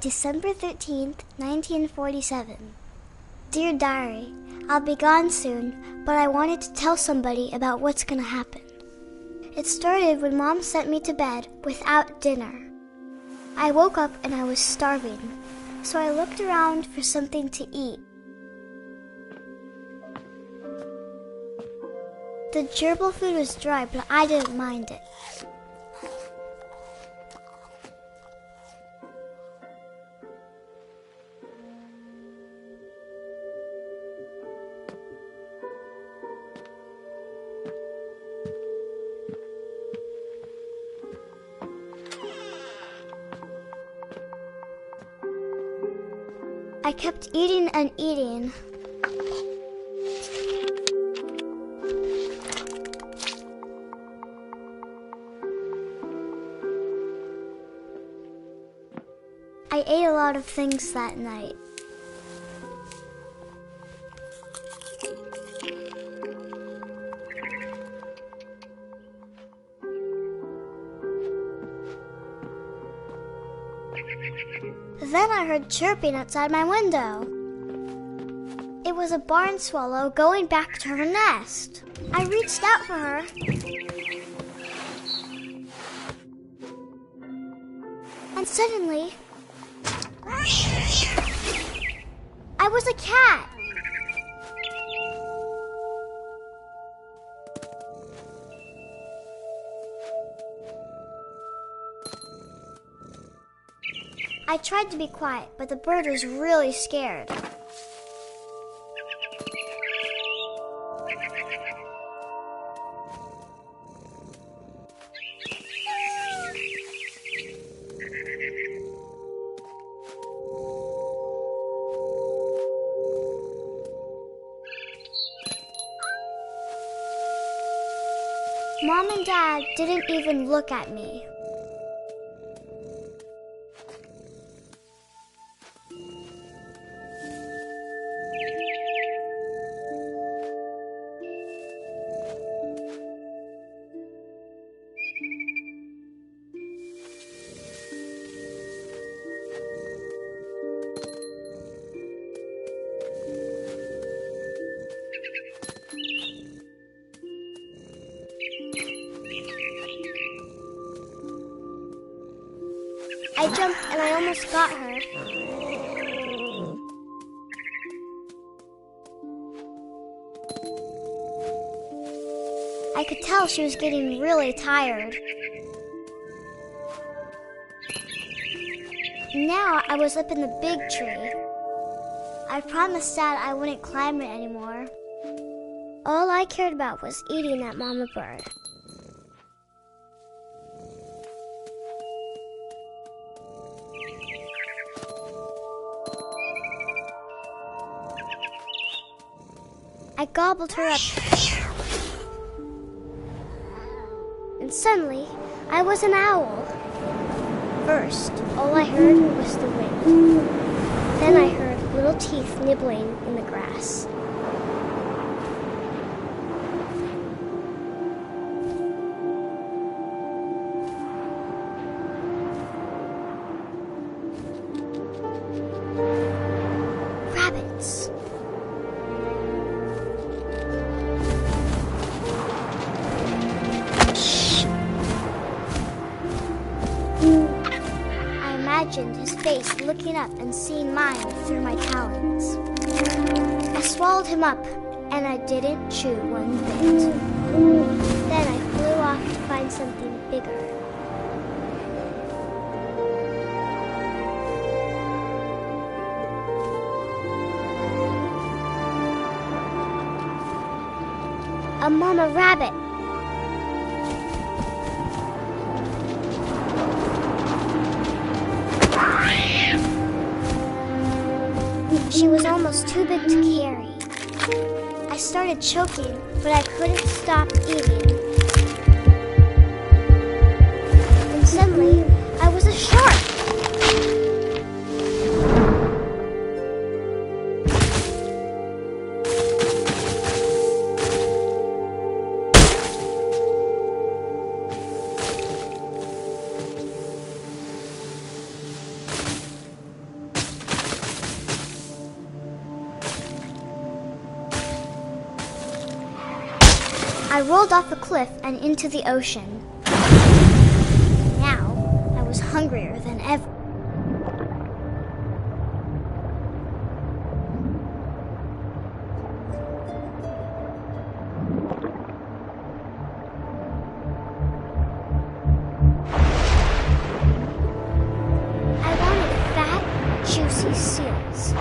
December 13th, 1947. Dear Diary, I'll be gone soon, but I wanted to tell somebody about what's gonna happen. It started when Mom sent me to bed without dinner. I woke up and I was starving, so I looked around for something to eat. The gerbil food was dry, but I didn't mind it. I kept eating and eating. I ate a lot of things that night. Then I heard chirping outside my window. It was a barn swallow going back to her nest. I reached out for her. And suddenly, I was a cat. I tried to be quiet, but the bird was really scared. Mom and Dad didn't even look at me. I jumped and I almost got her. I could tell she was getting really tired. Now I was up in the big tree. I promised Dad I wouldn't climb it anymore. All I cared about was eating that mama bird. I gobbled her up. And suddenly, I was an owl. First, all I heard was the wind. Then I heard little teeth nibbling in the grass. Rabbits. I imagined his face looking up and seeing mine through my talons. I swallowed him up, and I didn't chew one bit. Then I flew off to find something bigger. A mama rabbit. She was almost too big to carry. I started choking, but I couldn't stop eating. And suddenly, I was a shark. I rolled off a cliff and into the ocean. Now, I was hungrier than ever. I wanted fat, juicy seals.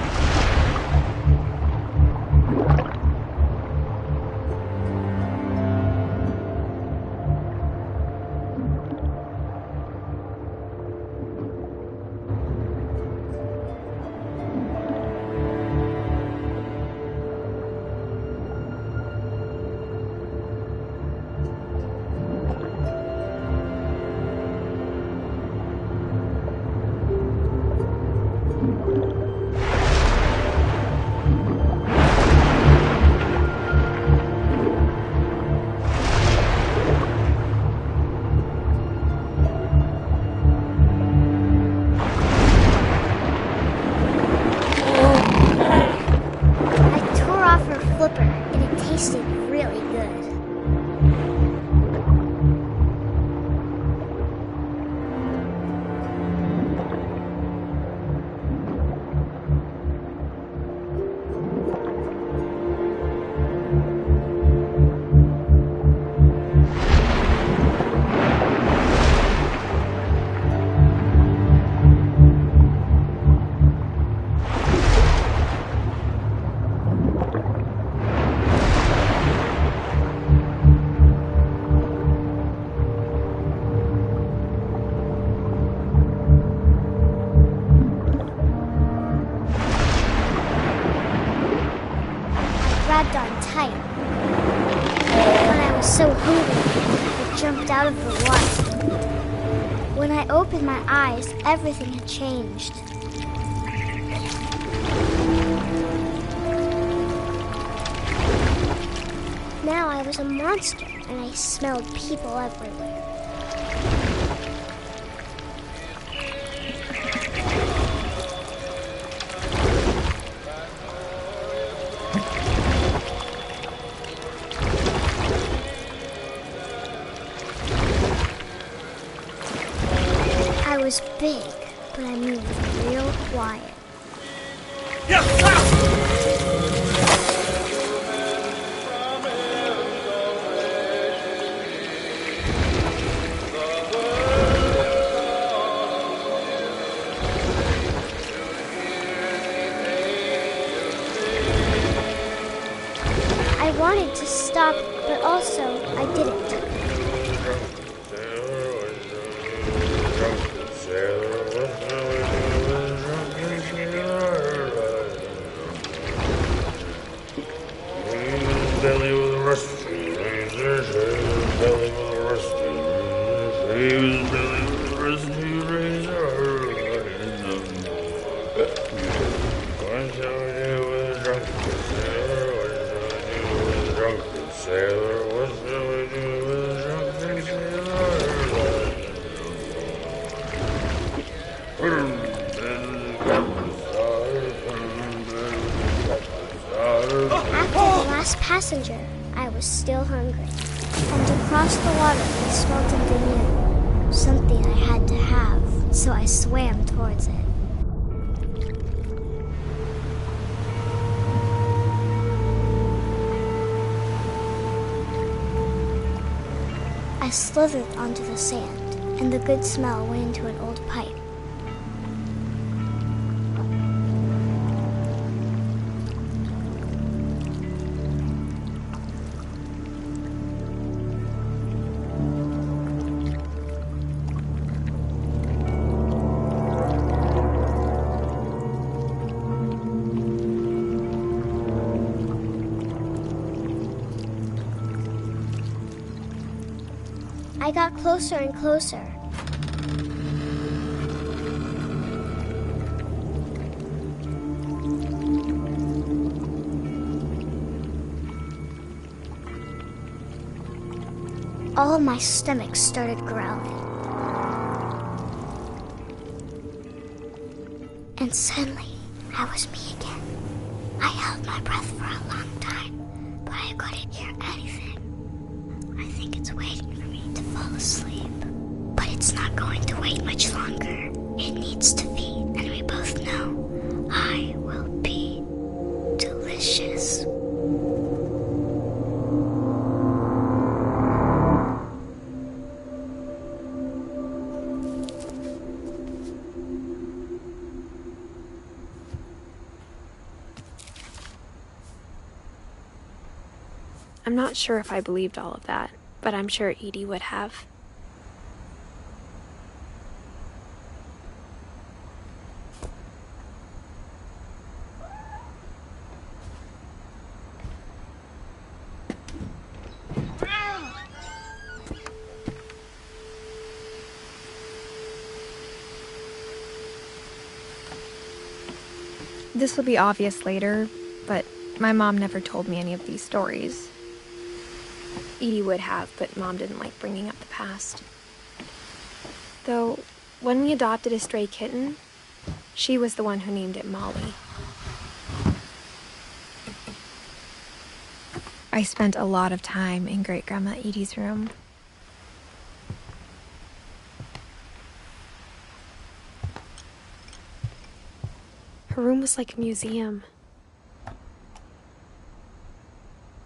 And it tasted really good. Grabbed on tight. When I was so hungry, I jumped out of the water. When I opened my eyes, everything had changed. Now I was a monster, and I smelled people everywhere. I was big, but I moved real quiet. I wanted to stop, but also I didn't. Belly with a rusty razor, belly with a rusty razor, belly with a rusty razor. What shall we do with a drunken sailor? What shall we do with a drunken sailor? What shall we do with a drunken sailor? After the last passenger, I was still hungry. And across the water, I smelled something new. Something I had to have, so I swam towards it. I slithered onto the sand, and the good smell went into an old pipe. I got closer and closer. All of my stomach started growling. And suddenly, I was me again. I held my breath for a long time, but I couldn't hear anything. It's waiting for me to fall asleep. But it's not going to wait much longer. It needs to feed, and we both know I will be delicious. I'm not sure if I believed all of that, but I'm sure Edie would have. This will be obvious later, but my mom never told me any of these stories. Edie would have, but Mom didn't like bringing up the past. Though, when we adopted a stray kitten, she was the one who named it Molly. I spent a lot of time in Great-Grandma Edie's room. Her room was like a museum.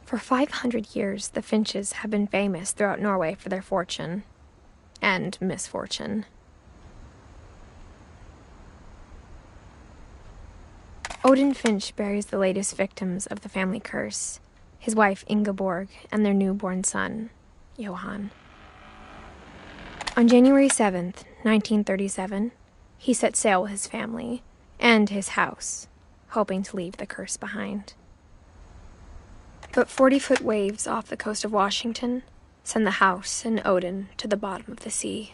For 500 years, the Finches have been famous throughout Norway for their fortune and misfortune. Odin Finch buries the latest victims of the family curse, his wife Ingeborg and their newborn son, Johan. On January 7th, 1937, he set sail with his family and his house, hoping to leave the curse behind. But 40-foot waves off the coast of Washington send the house and Odin to the bottom of the sea.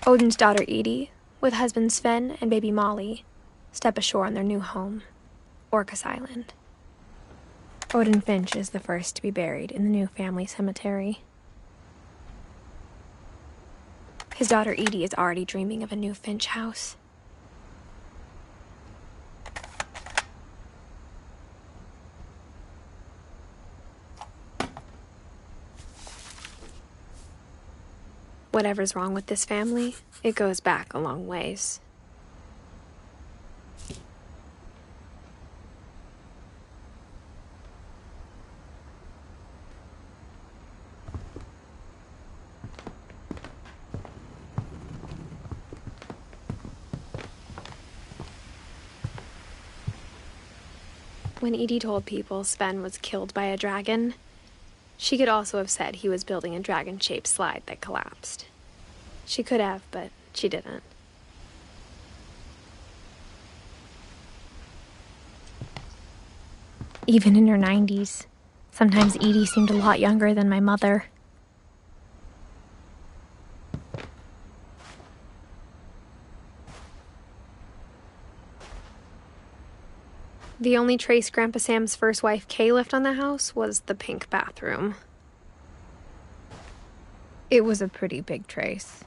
Odin's daughter Edie, with husband Sven and baby Molly, step ashore on their new home, Orcas Island. Odin Finch is the first to be buried in the new family cemetery. His daughter Edie is already dreaming of a new Finch house. Whatever's wrong with this family, it goes back a long ways. When Edie told people Sven was killed by a dragon, she could also have said he was building a dragon-shaped slide that collapsed. She could have, but she didn't. Even in her 90s, sometimes Edie seemed a lot younger than my mother. The only trace Grandpa Sam's first wife, Kay, left on the house was the pink bathroom. It was a pretty big trace.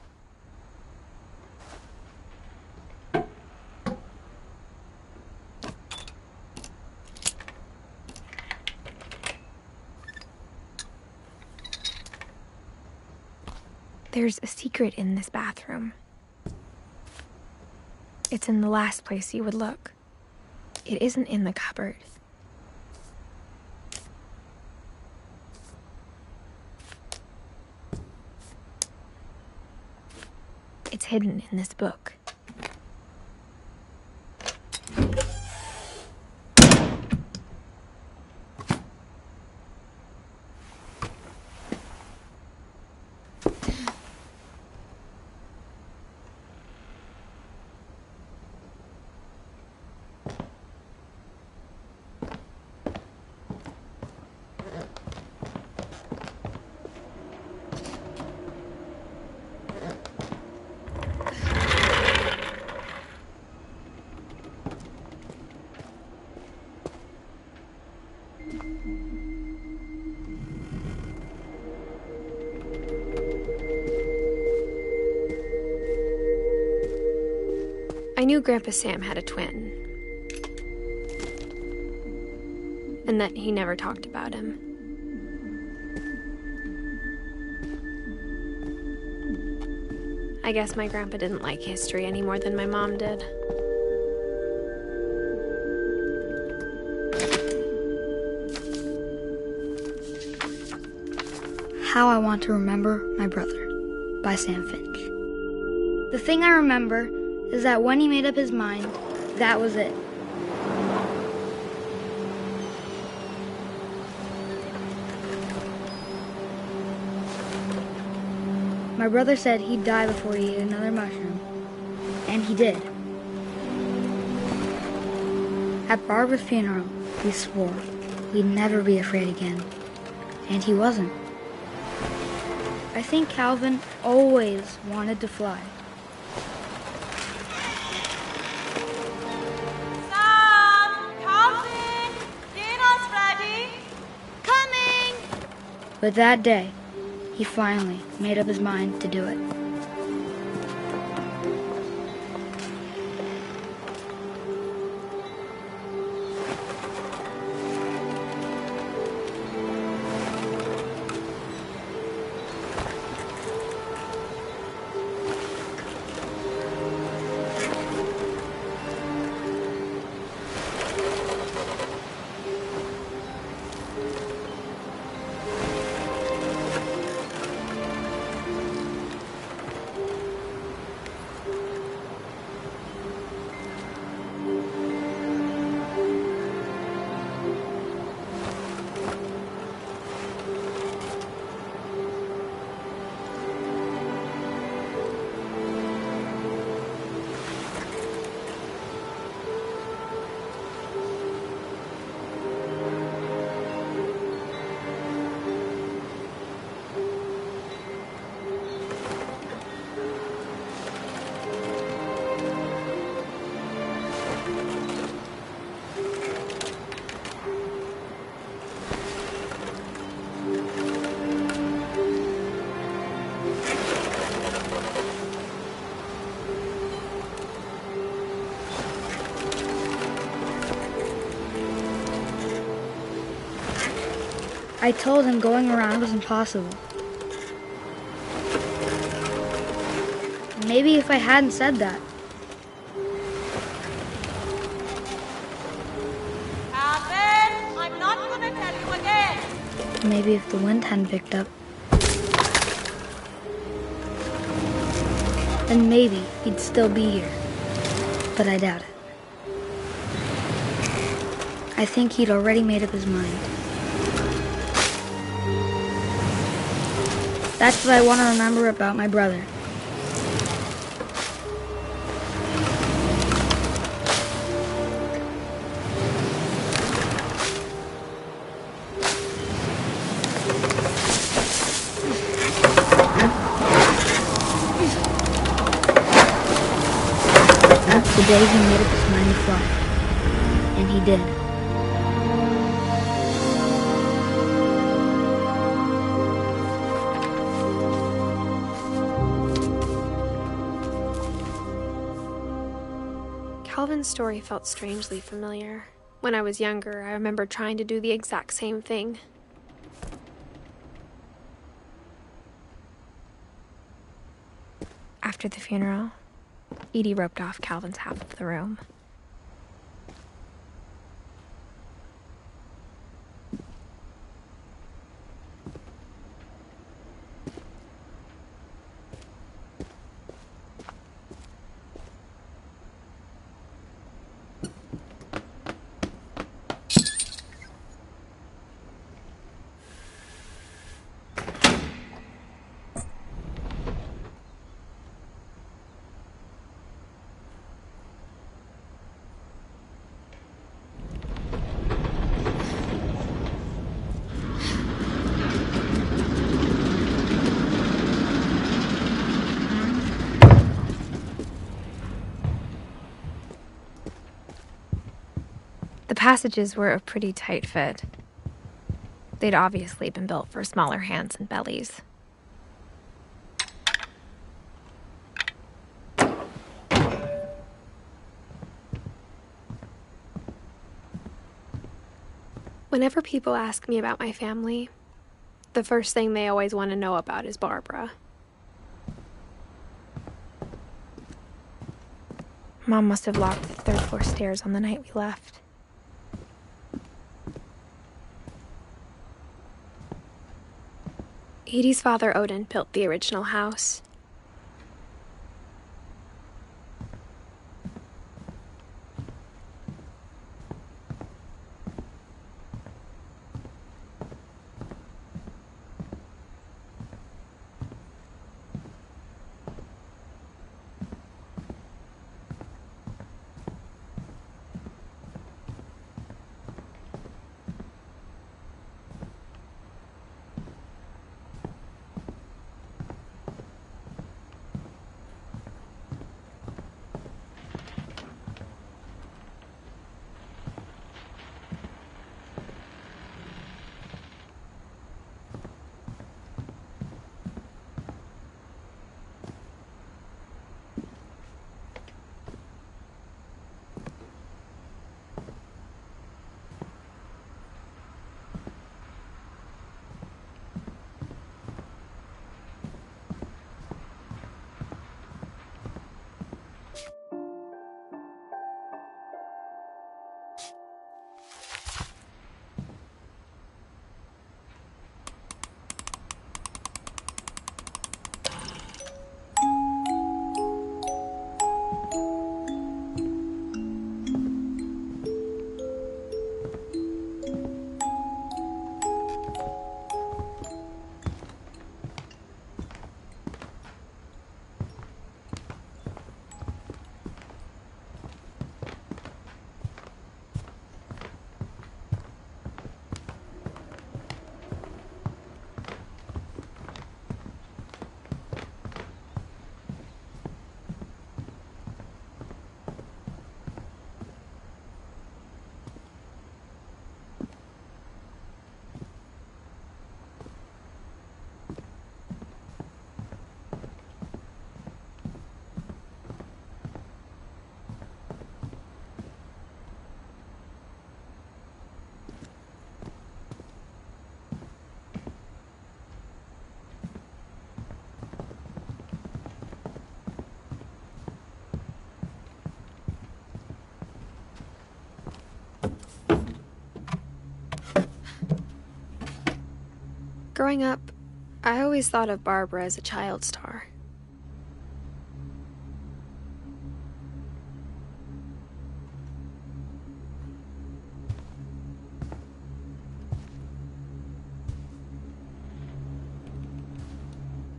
There's a secret in this bathroom. It's in the last place you would look. It isn't in the cupboard. It's hidden in this book. I knew Grandpa Sam had a twin, and that he never talked about him. I guess my grandpa didn't like history any more than my mom did. How I Want to Remember My Brother by Sam Finch. The thing I remember is that when he made up his mind, that was it. My brother said he'd die before he ate another mushroom, and he did. At Barbara's funeral, he swore he'd never be afraid again, and he wasn't. I think Calvin always wanted to fly. Sam! Calvin! Dinner's ready! Coming! But that day, he finally made up his mind to do it. I told him going around was impossible. Maybe if I hadn't said that. Calvin, I'm not gonna tell you again. Maybe if the wind hadn't picked up. Then maybe he'd still be here. But I doubt it. I think he'd already made up his mind. That's what I want to remember about my brother. The day he made up his mind to fly. And he did. Calvin's story felt strangely familiar. When I was younger, I remember trying to do the exact same thing. After the funeral, Edie roped off Calvin's half of the room. The passages were a pretty tight fit. They'd obviously been built for smaller hands and bellies. Whenever people ask me about my family, the first thing they always want to know about is Barbara. Mom must have locked the third-floor stairs on the night we left. Edie's father, Odin, built the original house. Growing up, I always thought of Barbara as a child star.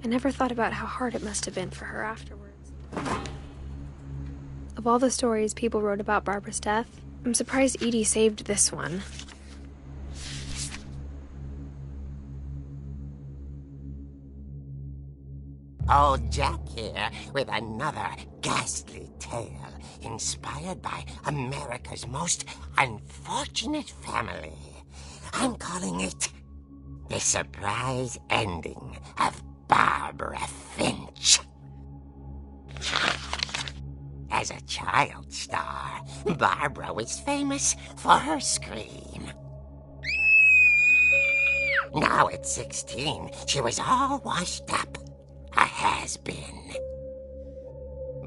I never thought about how hard it must have been for her afterwards. Of all the stories people wrote about Barbara's death, I'm surprised Edie saved this one. Old Jack here with another ghastly tale inspired by America's most unfortunate family. I'm calling it The Surprise Ending of Barbara Finch. As a child star, Barbara was famous for her scream. Now at 16, she was all washed up. A has-been.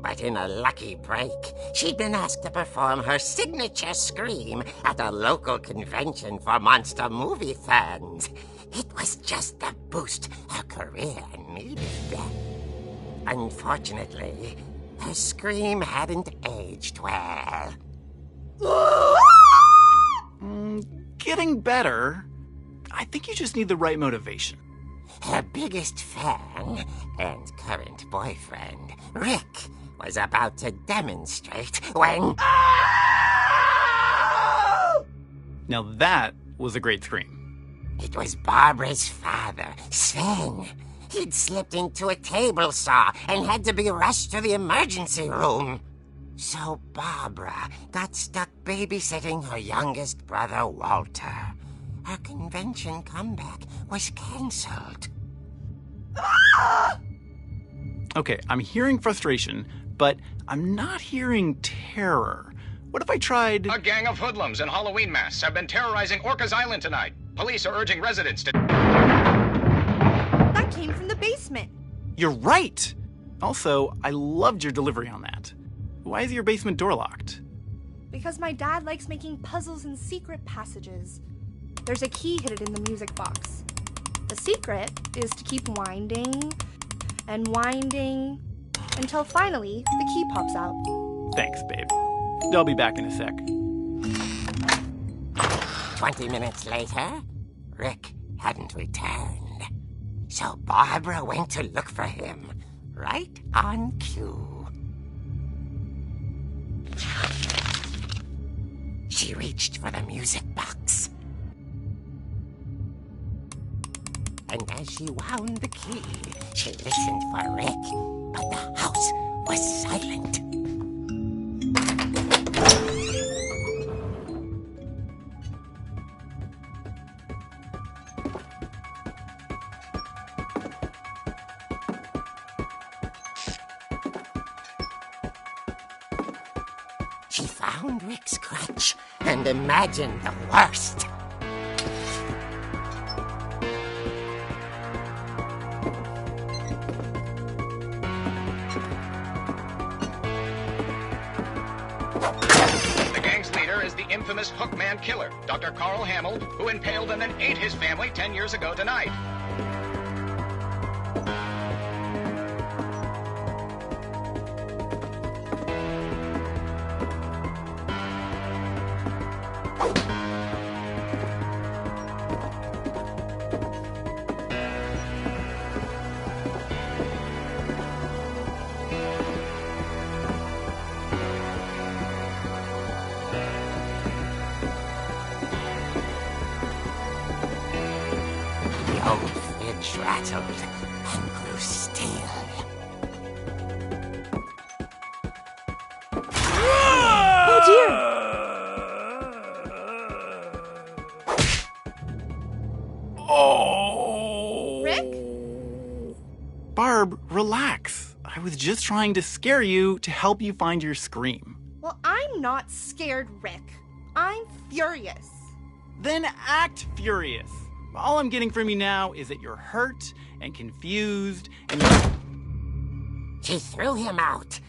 But in a lucky break, she'd been asked to perform her signature scream at a local convention for monster movie fans. It was just the boost her career needed. Unfortunately, her scream hadn't aged well. Getting better. I think you just need the right motivation. Her biggest fan and current boyfriend, Rick, was about to demonstrate when... Now that was a great scream. It was Barbara's father, Sven. He'd slipped into a table saw and had to be rushed to the emergency room. So Barbara got stuck babysitting her youngest brother, Walter. Her convention comeback was cancelled. Okay, I'm hearing frustration, but I'm not hearing terror. What if I tried... A gang of hoodlums in Halloween masks have been terrorizing Orcas Island tonight. Police are urging residents to... That came from the basement. You're right! Also, I loved your delivery on that. Why is your basement door locked? Because my dad likes making puzzles and secret passages. There's a key hidden in the music box. The secret is to keep winding and winding until finally the key pops out. Thanks, babe. I'll be back in a sec. 20 minutes later, Rick hadn't returned. So Barbara went to look for him, right on cue. She reached for the music box. And as she wound the key, she listened for Rick, but the house was silent. She found Rick's crutch and imagined the worst. The gang's leader is the infamous Hookman killer, Dr. Carl Hamill, who impaled and then ate his family 10 years ago tonight. The old fridge rattled and grew still. Oh dear! Oh! Rick? Barb, relax. I was just trying to scare you to help you find your scream. Well, I'm not scared, Rick. I'm furious. Then act furious. All I'm getting from you now is that you're hurt and confused and She threw him out,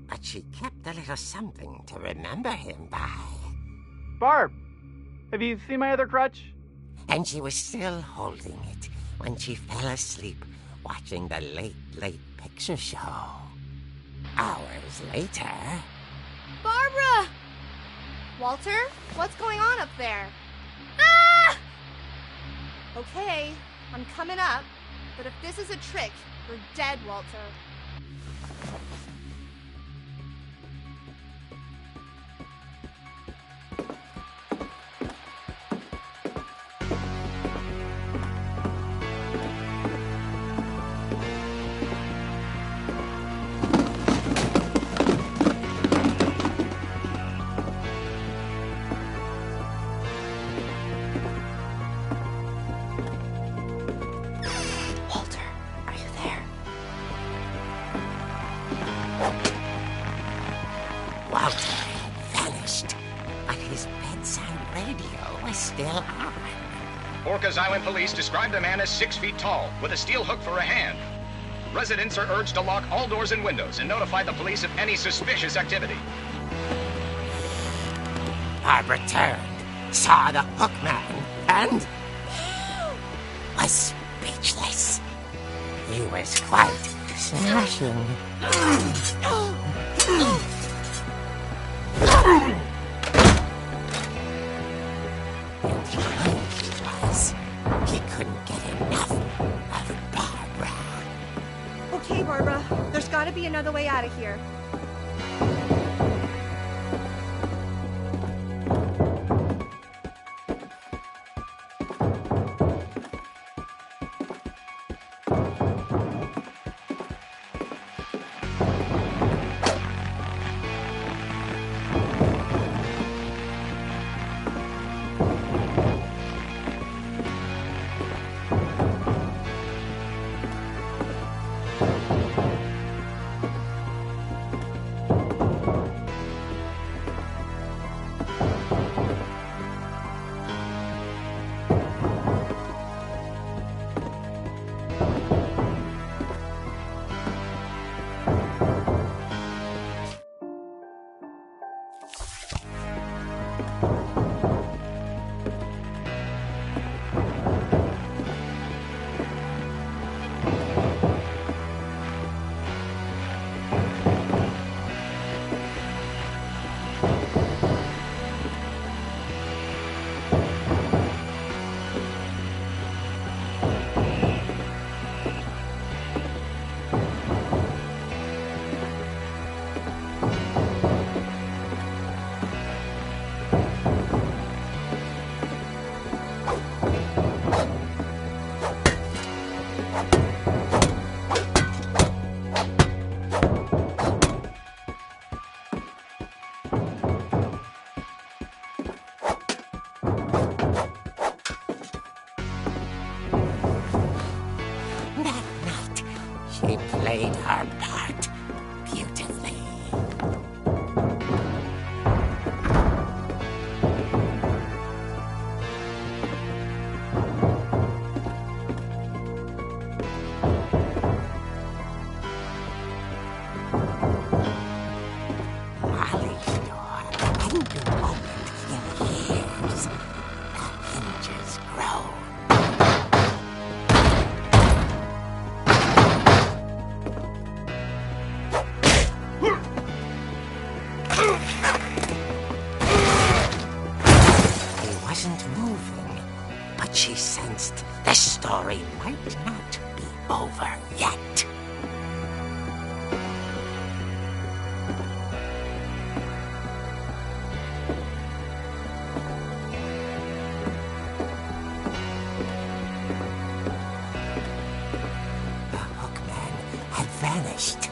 but she kept a little something to remember him by. Barb, have you seen my other crutch? And she was still holding it when she fell asleep watching the late picture show. Hours later... Barbara! Walter, what's going on up there? Ah! Okay, I'm coming up, but if this is a trick, you're dead, Walter. Walter had vanished, but his bedside radio was still on. Orcas Island police describe the man as 6 feet tall, with a steel hook for a hand. Residents are urged to lock all doors and windows and notify the police of any suspicious activity. Barbara turned, saw the hook man, and was speechless. He was quite smashing. And he was. He couldn't get enough of Barbara. Okay, Barbara, there's gotta be another way out of here. She played her part beautifully. Molly's door hadn't been opened in years. The hinges groaned. Moving, but she sensed the story might not be over yet. The hookman had vanished.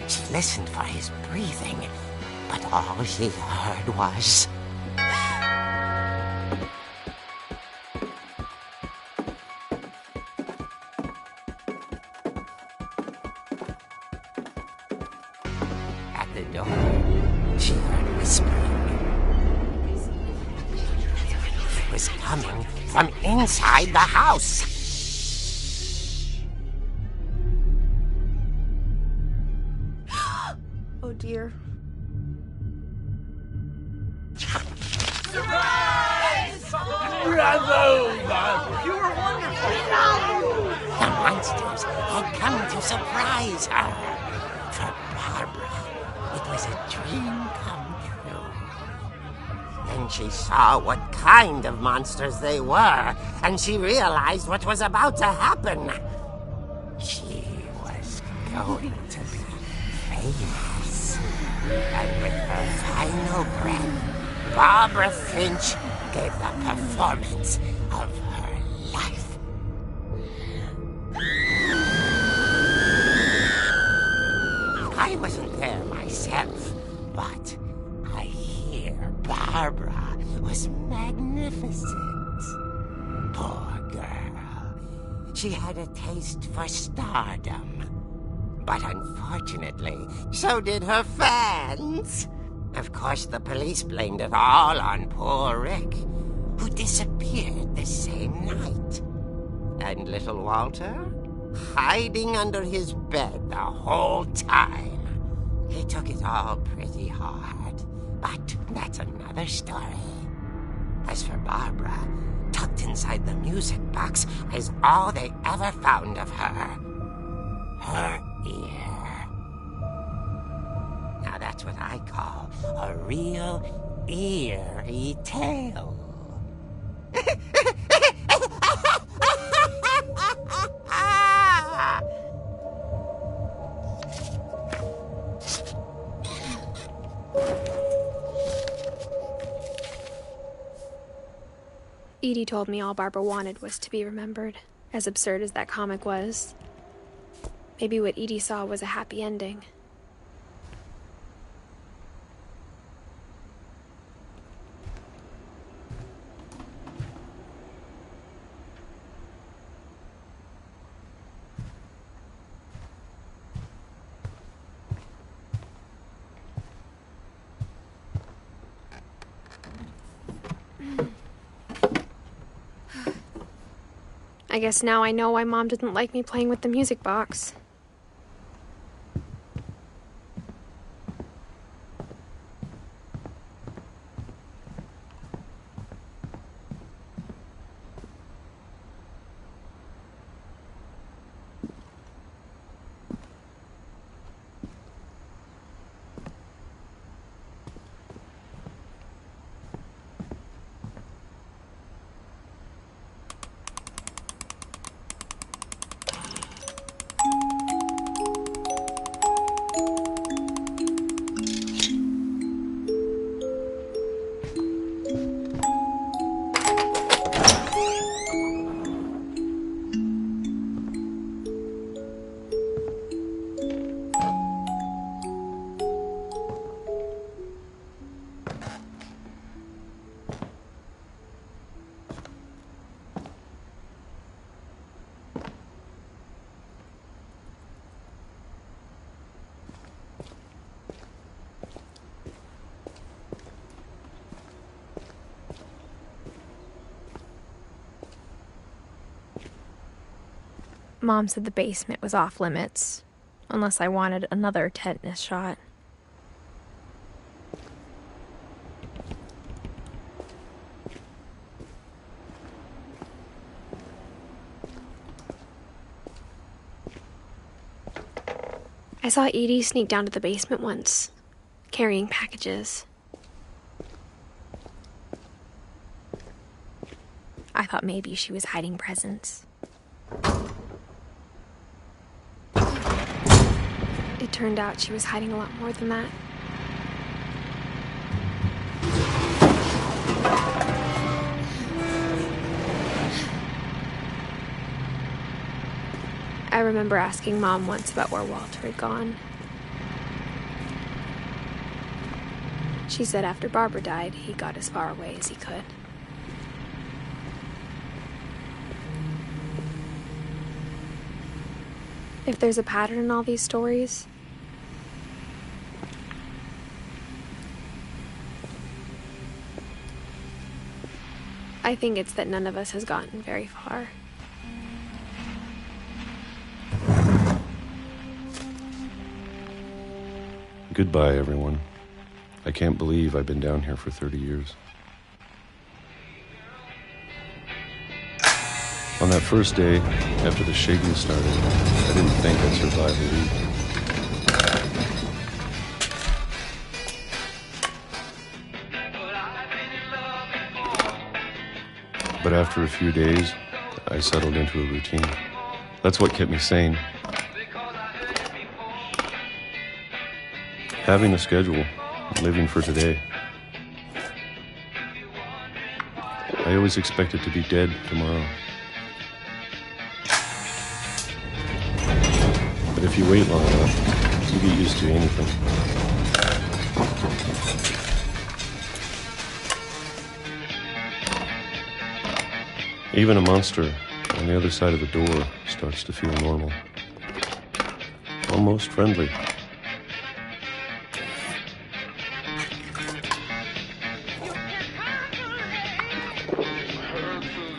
She listened for his breathing, but all she heard was... At the door, she heard whispering. It was coming from inside the house. Oh dear. Surprise! Bravo, Bob! You were wonderful. The monsters had come to surprise her. For Barbara, it was a dream come true. Then she saw what kind of monsters they were, and she realized what was about to happen. She was going to be famous. And with her final breath, Barbara Finch gave the performance of her life. I wasn't there myself, but I hear Barbara was magnificent. Poor girl. She had a taste for stardom. But unfortunately, so did her fans. Of course, the police blamed it all on poor Rick, who disappeared the same night. And little Walter, hiding under his bed the whole time. He took it all pretty hard, but that's another story. As for Barbara, tucked inside the music box is all they ever found of her. Her ear. Now that's what I call a real eerie tale. Edie told me all Barbara wanted was to be remembered, as absurd as that comic was. Maybe what Edie saw was a happy ending. I guess now I know why Mom didn't like me playing with the music box. Mom said the basement was off limits, unless I wanted another tetanus shot. I saw Edie sneak down to the basement once, carrying packages. I thought maybe she was hiding presents. It turned out she was hiding a lot more than that. I remember asking Mom once about where Walter had gone. She said after Barbara died, he got as far away as he could. If there's a pattern in all these stories, I think it's that none of us has gotten very far. Goodbye, everyone. I can't believe I've been down here for 30 years. On that first day, after the shaking started, I didn't think I'd survive a week. But after a few days, I settled into a routine. That's what kept me sane. Having a schedule, living for today. I always expected to be dead tomorrow. But if you wait long enough, you get used to anything. Even a monster on the other side of the door starts to feel normal. Almost friendly.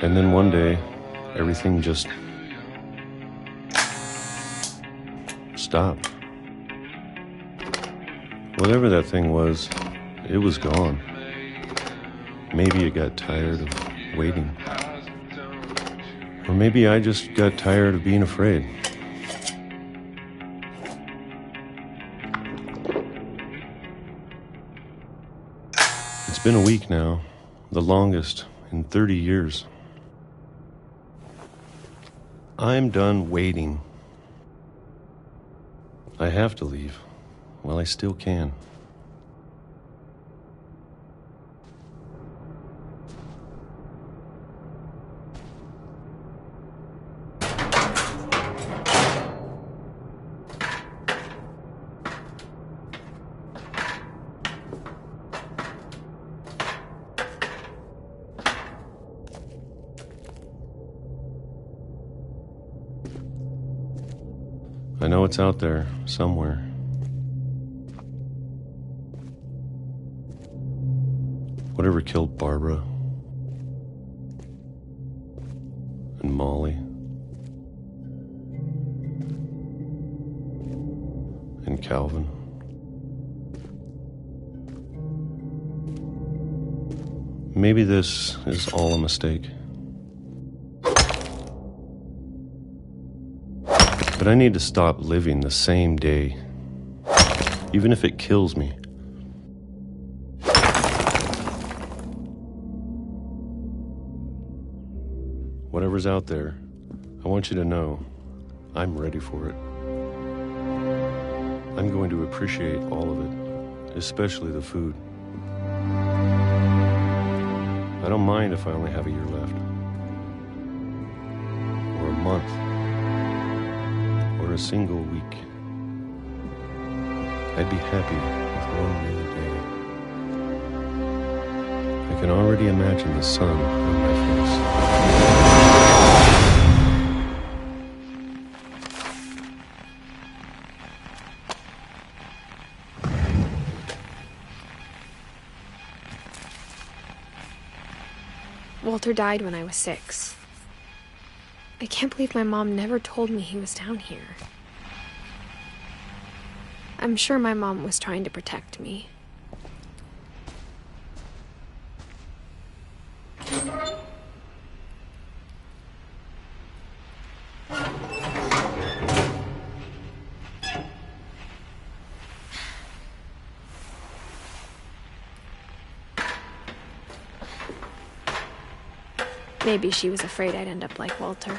And then one day, everything just stopped. Whatever that thing was, it was gone. Maybe it got tired of waiting. Or maybe I just got tired of being afraid. It's been a week now, the longest in 30 years. I'm done waiting. I have to leave while I still can. I know it's out there, somewhere. Whatever killed Barbara and Molly and Calvin. Maybe this is all a mistake. But I need to stop living the same day, even if it kills me. Whatever's out there, I want you to know I'm ready for it. I'm going to appreciate all of it, especially the food. I don't mind if I only have a year left, or a month, or a single week. I'd be happy with one new day. can already imagine the sun on my face. Walter died when I was 6. I can't believe my mom never told me he was down here. I'm sure my mom was trying to protect me. Maybe she was afraid I'd end up like Walter.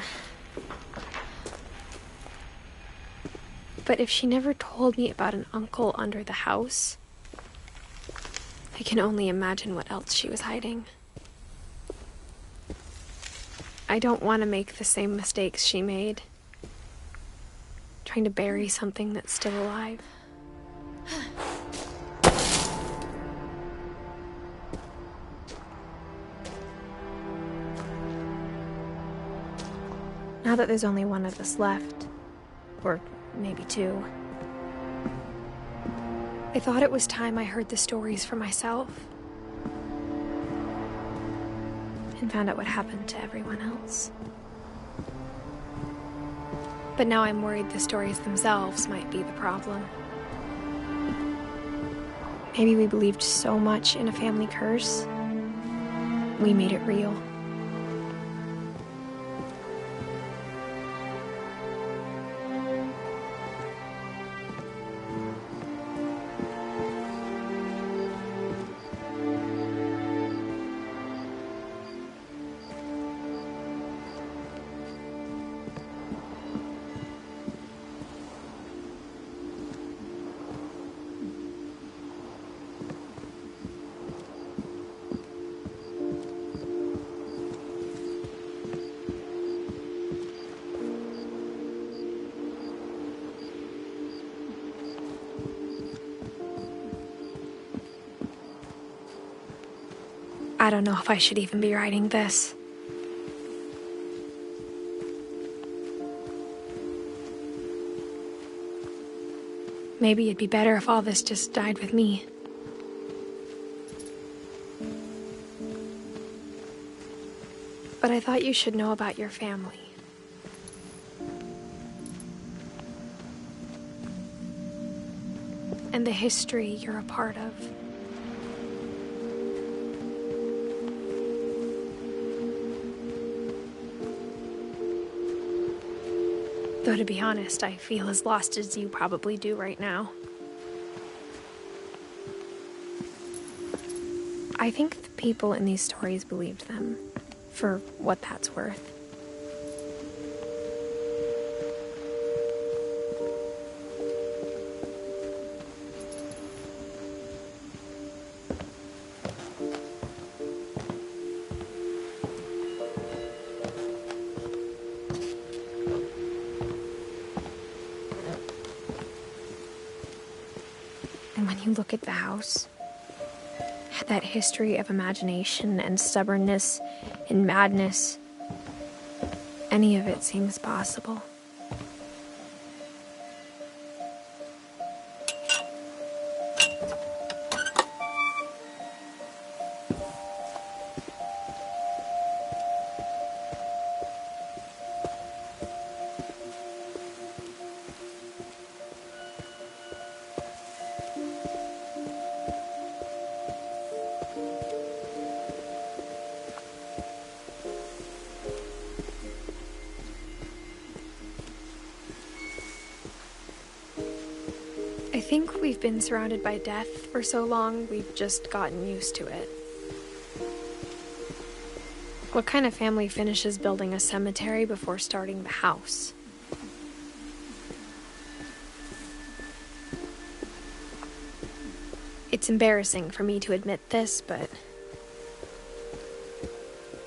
But if she never told me about an uncle under the house, I can only imagine what else she was hiding. I don't want to make the same mistakes she made, trying to bury something that's still alive. Now that there's only one of us left, or maybe 2, I thought it was time I heard the stories for myself and found out what happened to everyone else. But now I'm worried the stories themselves might be the problem. Maybe we believed so much in a family curse, we made it real. I don't know if I should even be writing this. Maybe it'd be better if all this just died with me. But I thought you should know about your family. And the history you're a part of. Though, to be honest, I feel as lost as you probably do right now. I think the people in these stories believed them, for what that's worth. And when you look at the house, that history of imagination and stubbornness and madness, any of it seems possible. I think we've been surrounded by death for so long, we've just gotten used to it. What kind of family finishes building a cemetery before starting the house? It's embarrassing for me to admit this, but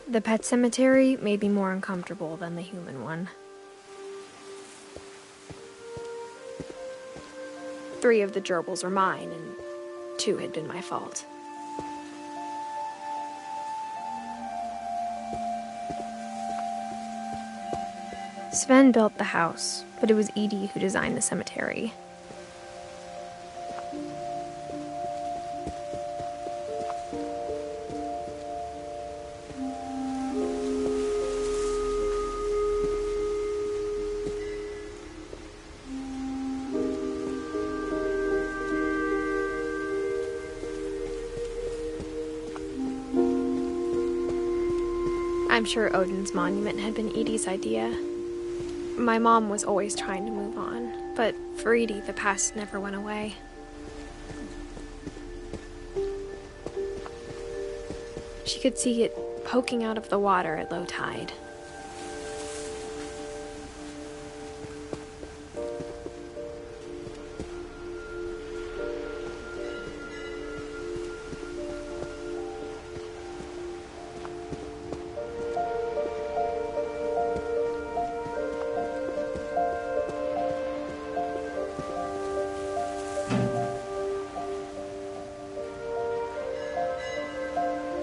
the pet cemetery made me more uncomfortable than the human one. 3 of the gerbils are mine, and 2 had been my fault. Sven built the house, but it was Edie who designed the cemetery. I'm sure Odin's monument had been Edie's idea. My mom was always trying to move on, but for Edie, the past never went away. She could see it poking out of the water at low tide.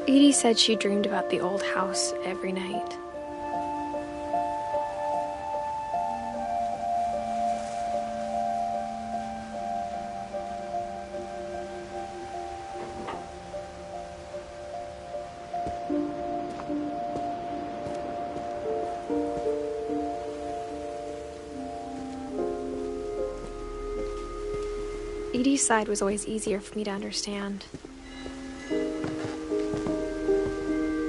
Edie said she dreamed about the old house every night. Edie's side was always easier for me to understand.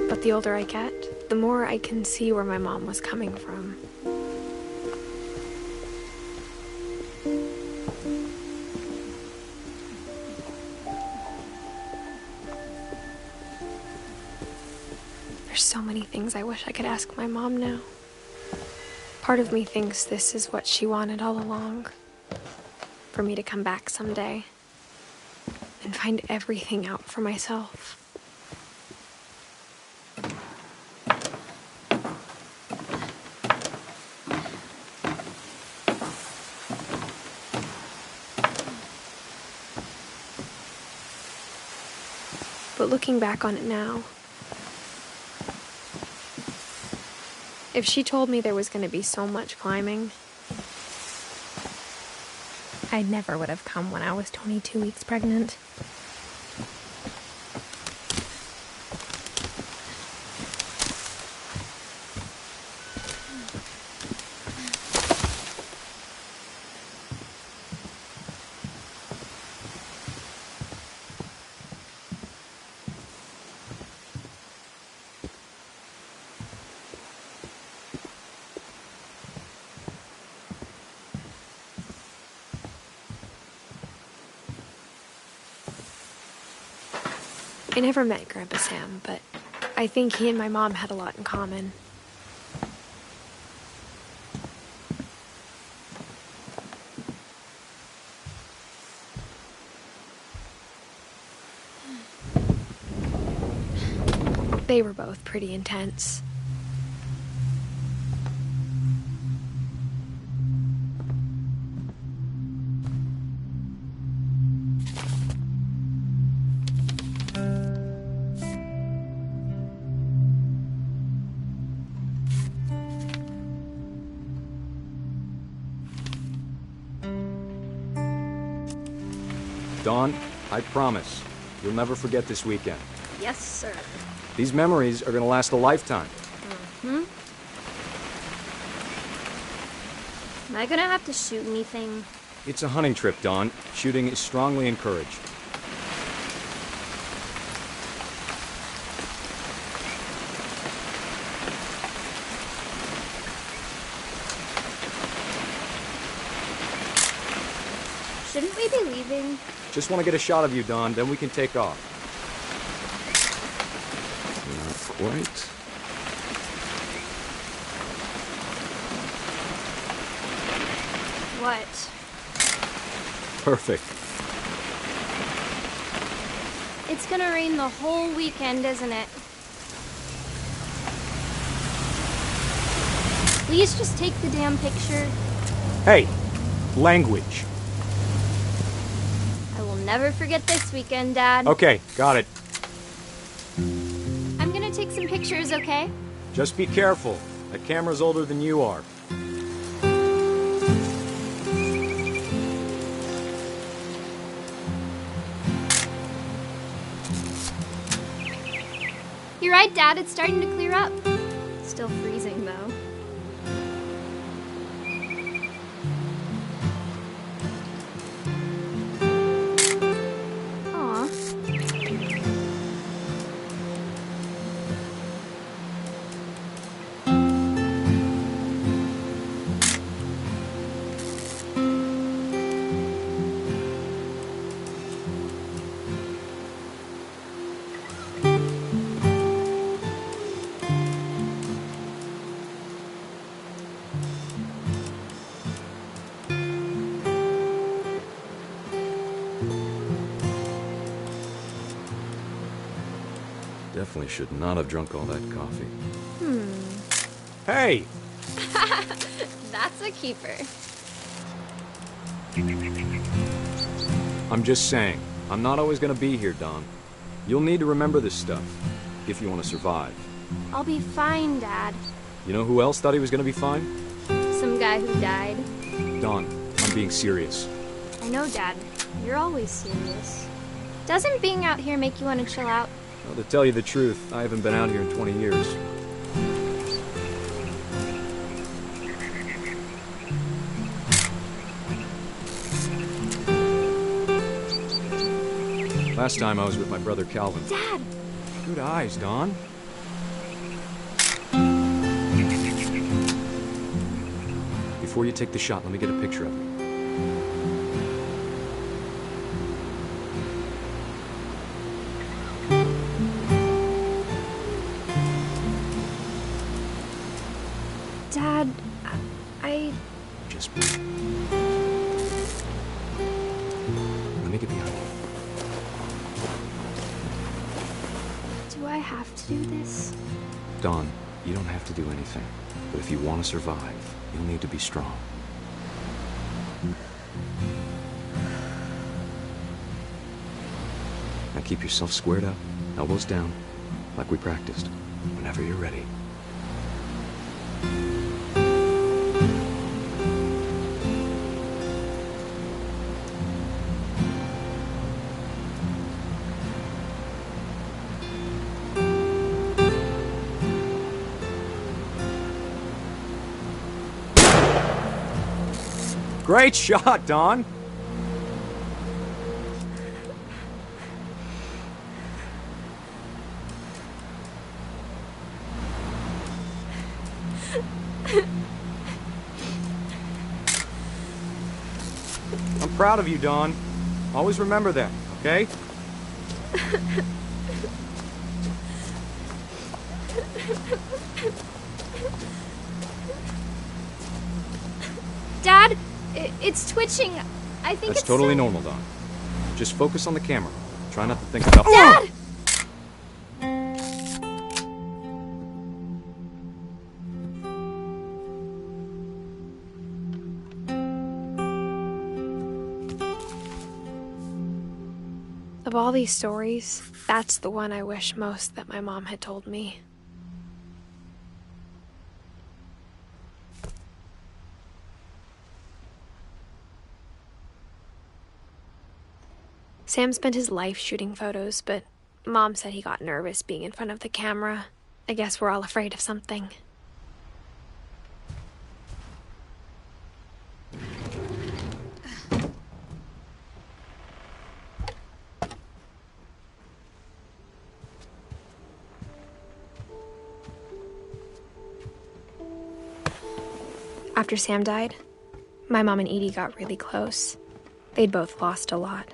But the older I get, the more I can see where my mom was coming from. There's so many things I wish I could ask my mom now. Part of me thinks this is what she wanted all along. For me to come back someday and find everything out for myself. But looking back on it now, if she told me there was going to be so much climbing, I never would have come when I was 22 weeks pregnant. I never met Grandpa Sam, but I think he and my mom had a lot in common. They were both pretty intense. Dawn, I promise, you'll never forget this weekend. Yes, sir. These memories are gonna last a lifetime. Mm-hmm. Am I gonna have to shoot anything? It's a hunting trip, Dawn. Shooting is strongly encouraged. Shouldn't we be leaving? Just want to get a shot of you, Dawn, then we can take off. Not quite. What? Perfect. It's gonna rain the whole weekend, isn't it? Please just take the damn picture. Hey, language. I will never forget this weekend, Dad. Okay, got it. I'm gonna take some pictures, okay? Just be careful. That camera's older than you are. You're right, Dad. It's starting to clear up. Still freezing, though. Aw. Definitely should not have drunk all that coffee. Hey! That's a keeper. I'm just saying, I'm not always gonna be here, Don. You'll need to remember this stuff, if you want to survive. I'll be fine, Dad. You know who else thought he was gonna be fine? Some guy who died. Don, I'm being serious. I know, Dad. You're always serious. Doesn't being out here make you want to chill out? Well, to tell you the truth, I haven't been out here in 20 years. Last time I was with my brother Calvin. Dad! Good eyes, Don. Before you take the shot, let me get a picture of you. Dad, I... Just breathe. Let me get behind you. Do I have to do this? Don, you don't have to do anything. But if you want to survive, you'll need to be strong. Now keep yourself squared up, elbows down, like we practiced. Whenever you're ready. Great shot, Don! I'm proud of you, Don. Always remember that, okay? Dad, it's twitching. I think That's it's totally still... normal, Don. Just focus on the camera. Try not to think about... Dad! Of all these stories, that's the one I wish most that my mom had told me. Sam spent his life shooting photos, but Mom said he got nervous being in front of the camera. I guess we're all afraid of something. After Sam died, my mom and Edie got really close. They'd both lost a lot.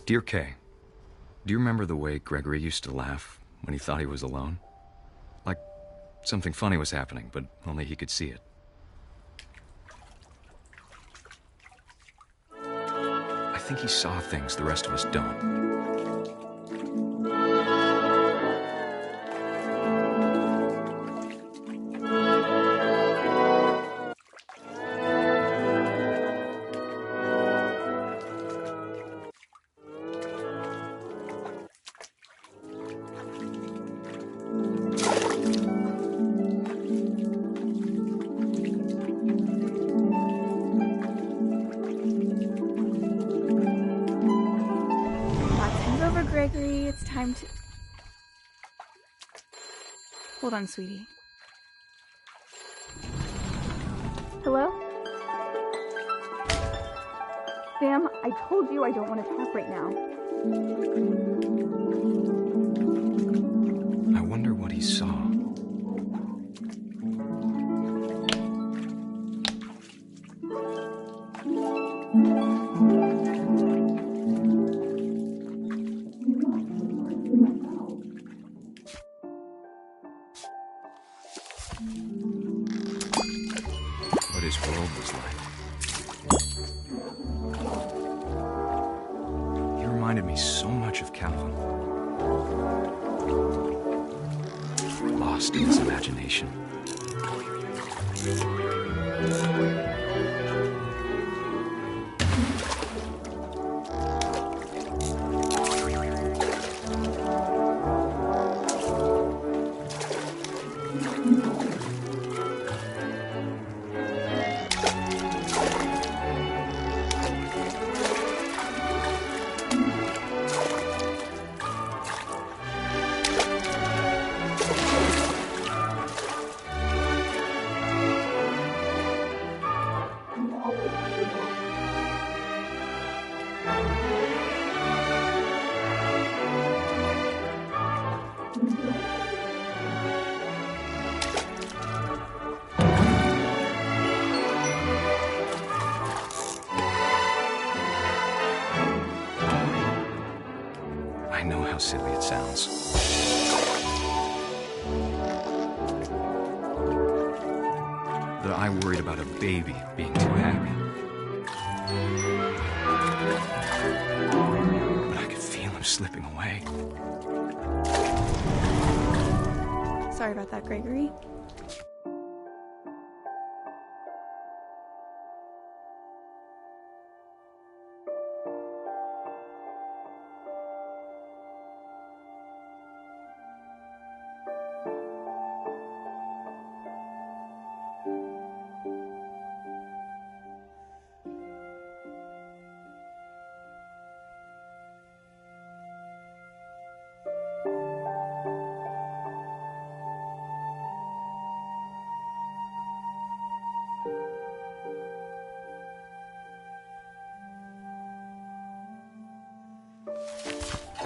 Dear Kay, do you remember the way Gregory used to laugh when he thought he was alone? Like something funny was happening, but only he could see it. think he saw things the rest of us don't. Gregory, it's time to... Hold on, sweetie. Hello? Sam, I told you I don't want to talk right now. I wonder what he saw. What his world was like. He reminded me so much of Calvin. Lost in his imagination. I know how silly it sounds. That I worried about a baby being too happy. But I could feel him slipping away. Sorry about that, Gregory.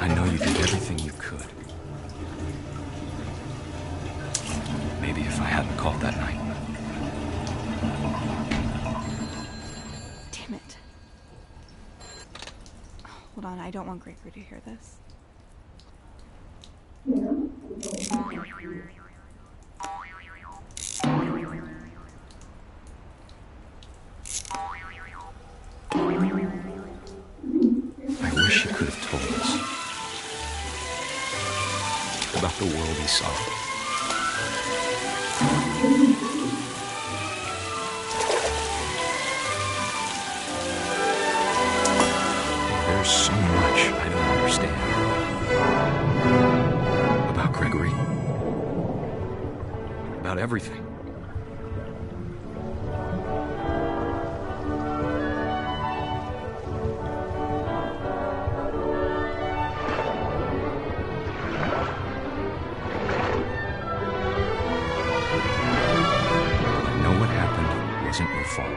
I know you did everything you could. Maybe if I hadn't called that night. Damn it. Hold on, I don't want Gregory to hear this. I wish he could have told us about the world he saw. There's so much I don't understand about Gregory, about everything. Isn't your fault.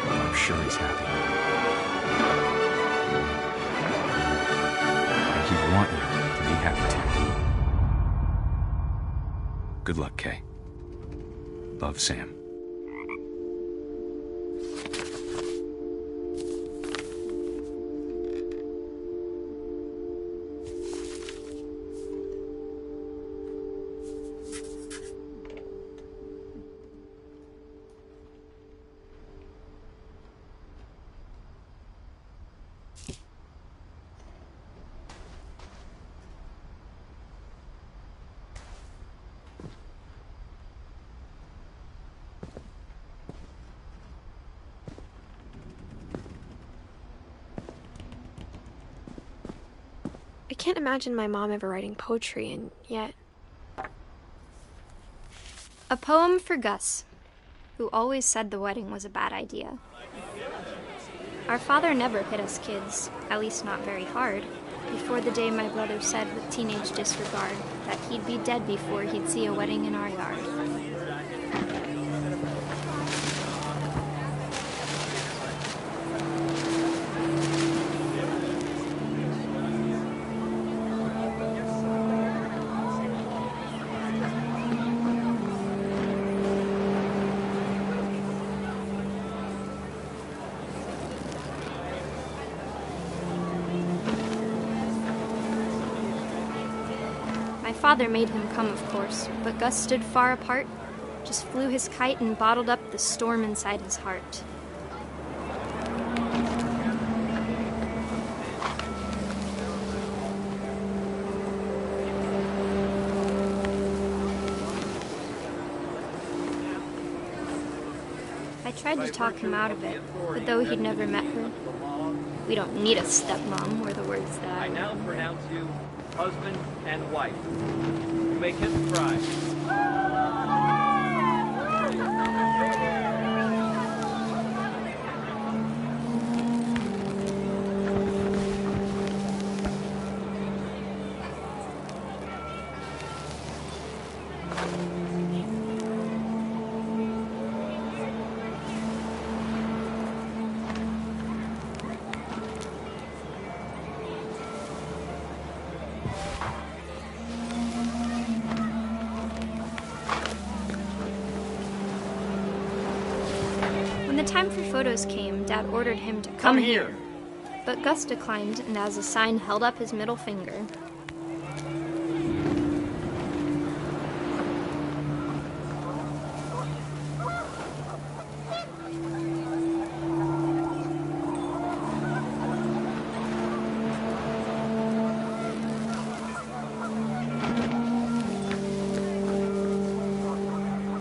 I'm sure he's happy. And he'd want you to be happy too. Good luck, Kay. Love, Sam. I can't imagine my mom ever writing poetry, and yet... A poem for Gus, who always said the wedding was a bad idea. Our father never hit us kids, at least not very hard, before the day my brother said with teenage disregard that he'd be dead before he'd see a wedding in our yard. My father made him come, of course, but Gus stood far apart, just flew his kite and bottled up the storm inside his heart. I tried to talk him out of it, but though he'd never met her, "We don't need a stepmom," were the words that I now pronounce you husband and wife. You may kiss the bride. When the time for photos came, Dad ordered him to come here. But Gus declined, and as a sign held up his middle finger.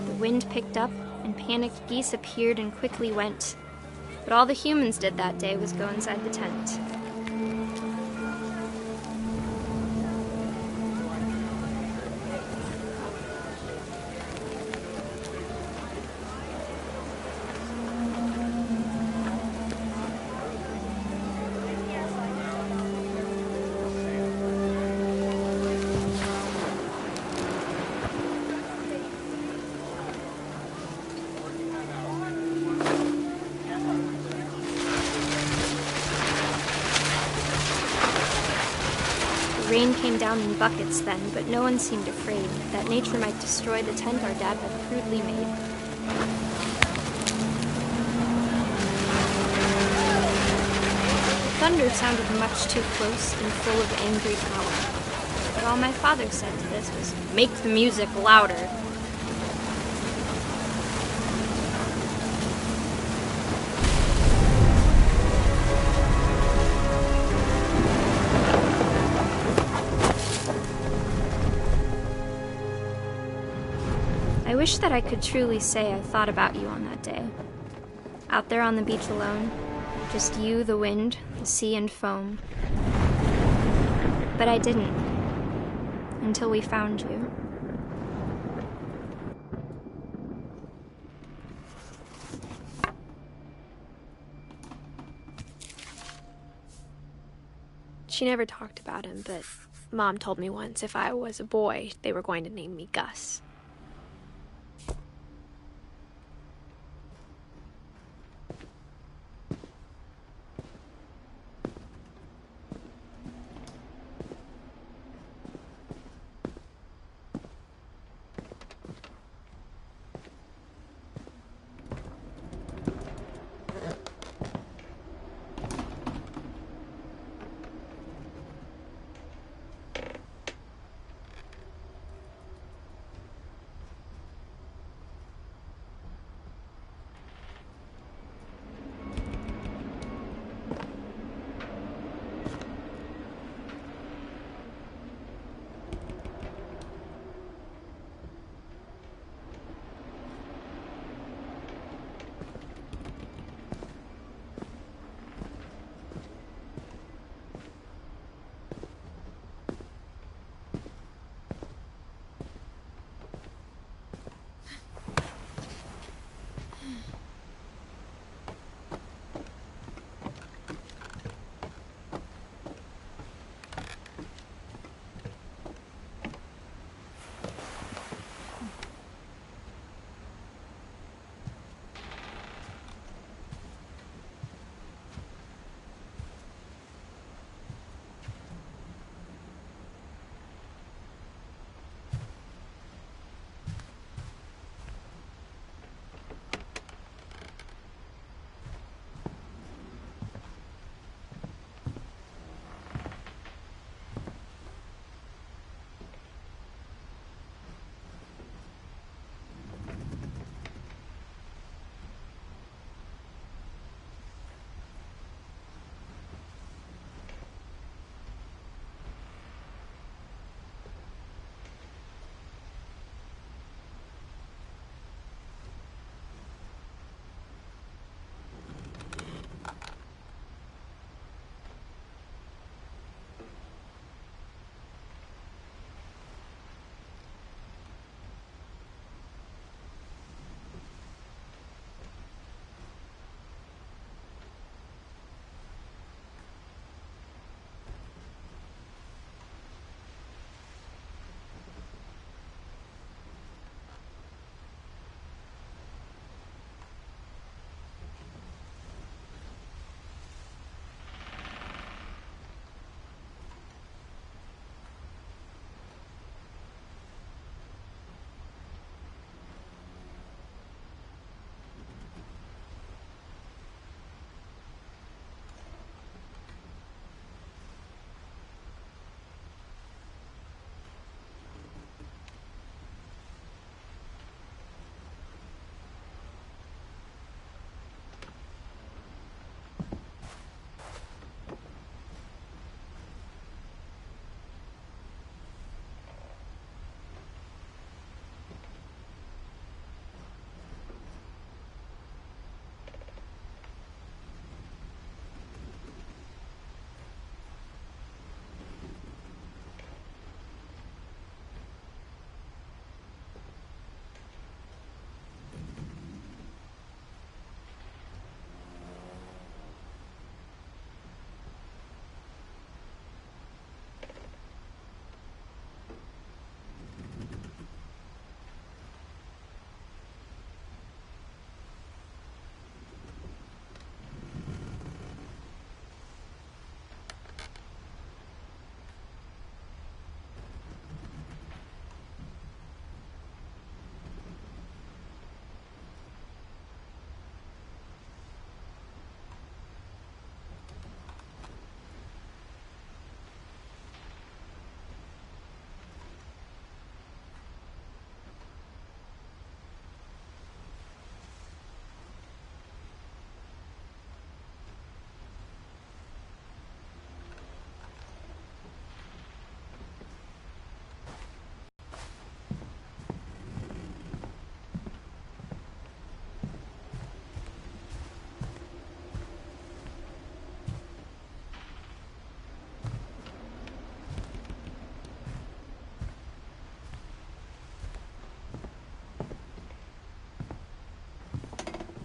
The wind picked up, and panicked geese appeared and quickly went. But all the humans did that day was go inside the tent. Rain came down in buckets then, but no one seemed afraid that nature might destroy the tent our dad had crudely made. The thunder sounded much too close and full of angry power. But all my father said to this was, "Make the music louder." I wish that I could truly say I thought about you on that day. Out there on the beach alone, just you, the wind, the sea, and foam. But I didn't, until we found you. She never talked about him, but Mom told me once if I was a boy, they were going to name me Gus.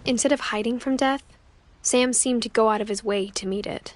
Instead of hiding from death, Sam seemed to go out of his way to meet it.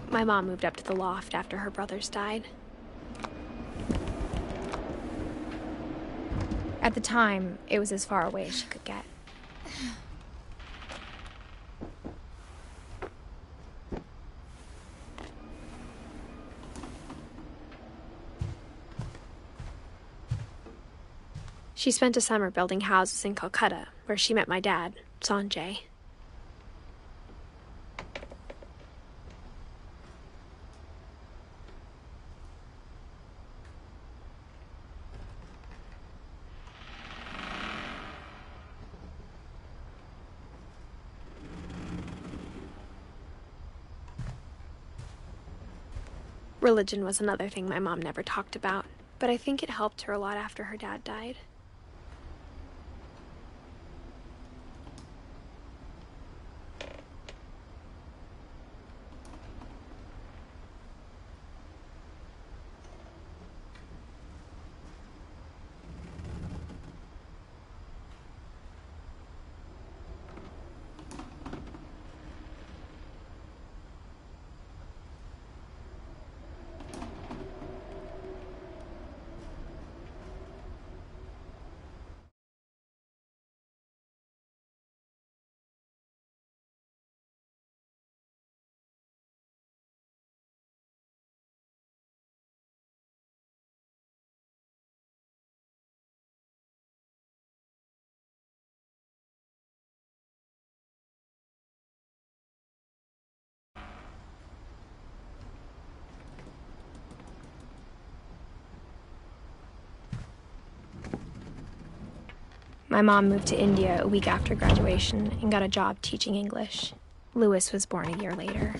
My mom moved up to the loft after her brothers died. At the time, it was as far away as she could get. She spent a summer building houses in Calcutta, where she met my dad, Sanjay. Religion was another thing my mom never talked about, but I think it helped her a lot after her dad died. My mom moved to India a week after graduation and got a job teaching English. Louis was born a year later.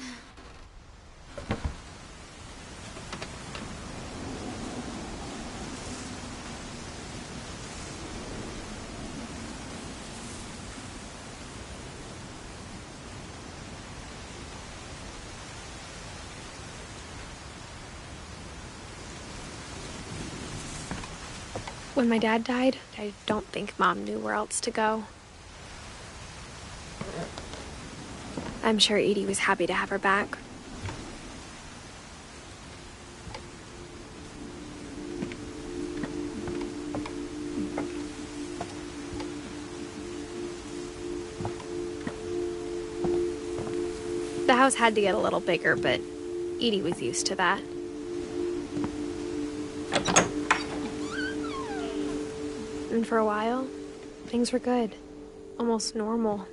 When my dad died, I don't think Mom knew where else to go. I'm sure Edie was happy to have her back. The house had to get a little bigger, but Edie was used to that. And for a while, things were good. Almost normal.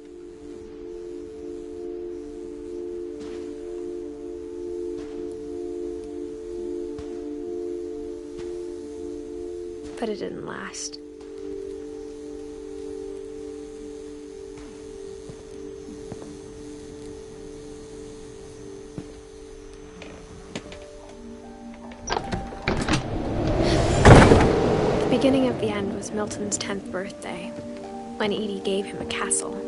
But it didn't last. The beginning of the end was Milton's 10th birthday, when Edie gave him a castle.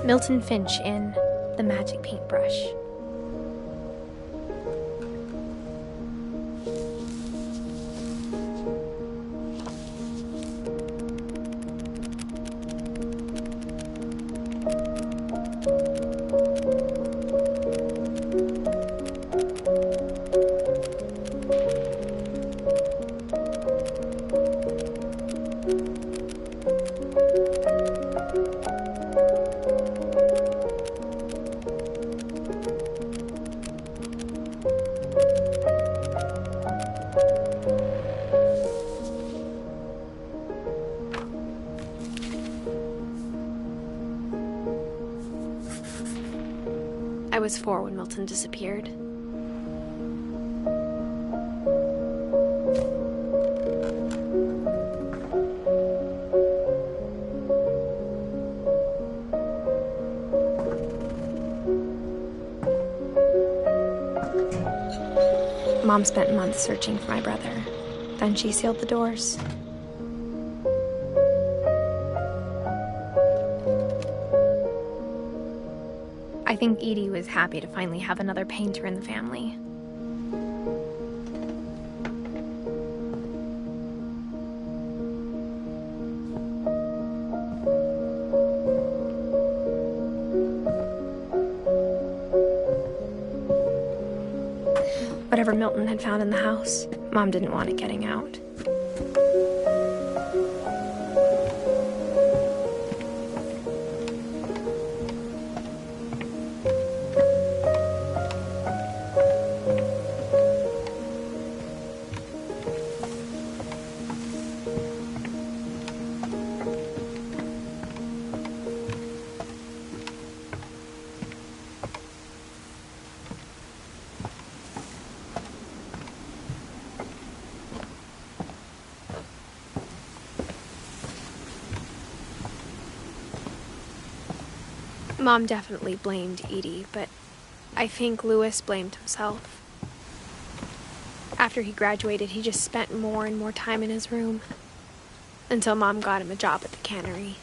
Milton Finch in The Magic Paintbrush. I was 4 when Milton disappeared. Mom spent months searching for my brother. Then she sealed the doors. I think Edie was happy to finally have another painter in the family. Whatever Milton had found in the house, Mom didn't want it getting out. Mom definitely blamed Edie, but I think Louis blamed himself. After he graduated, he just spent more and more time in his room, until Mom got him a job at the cannery.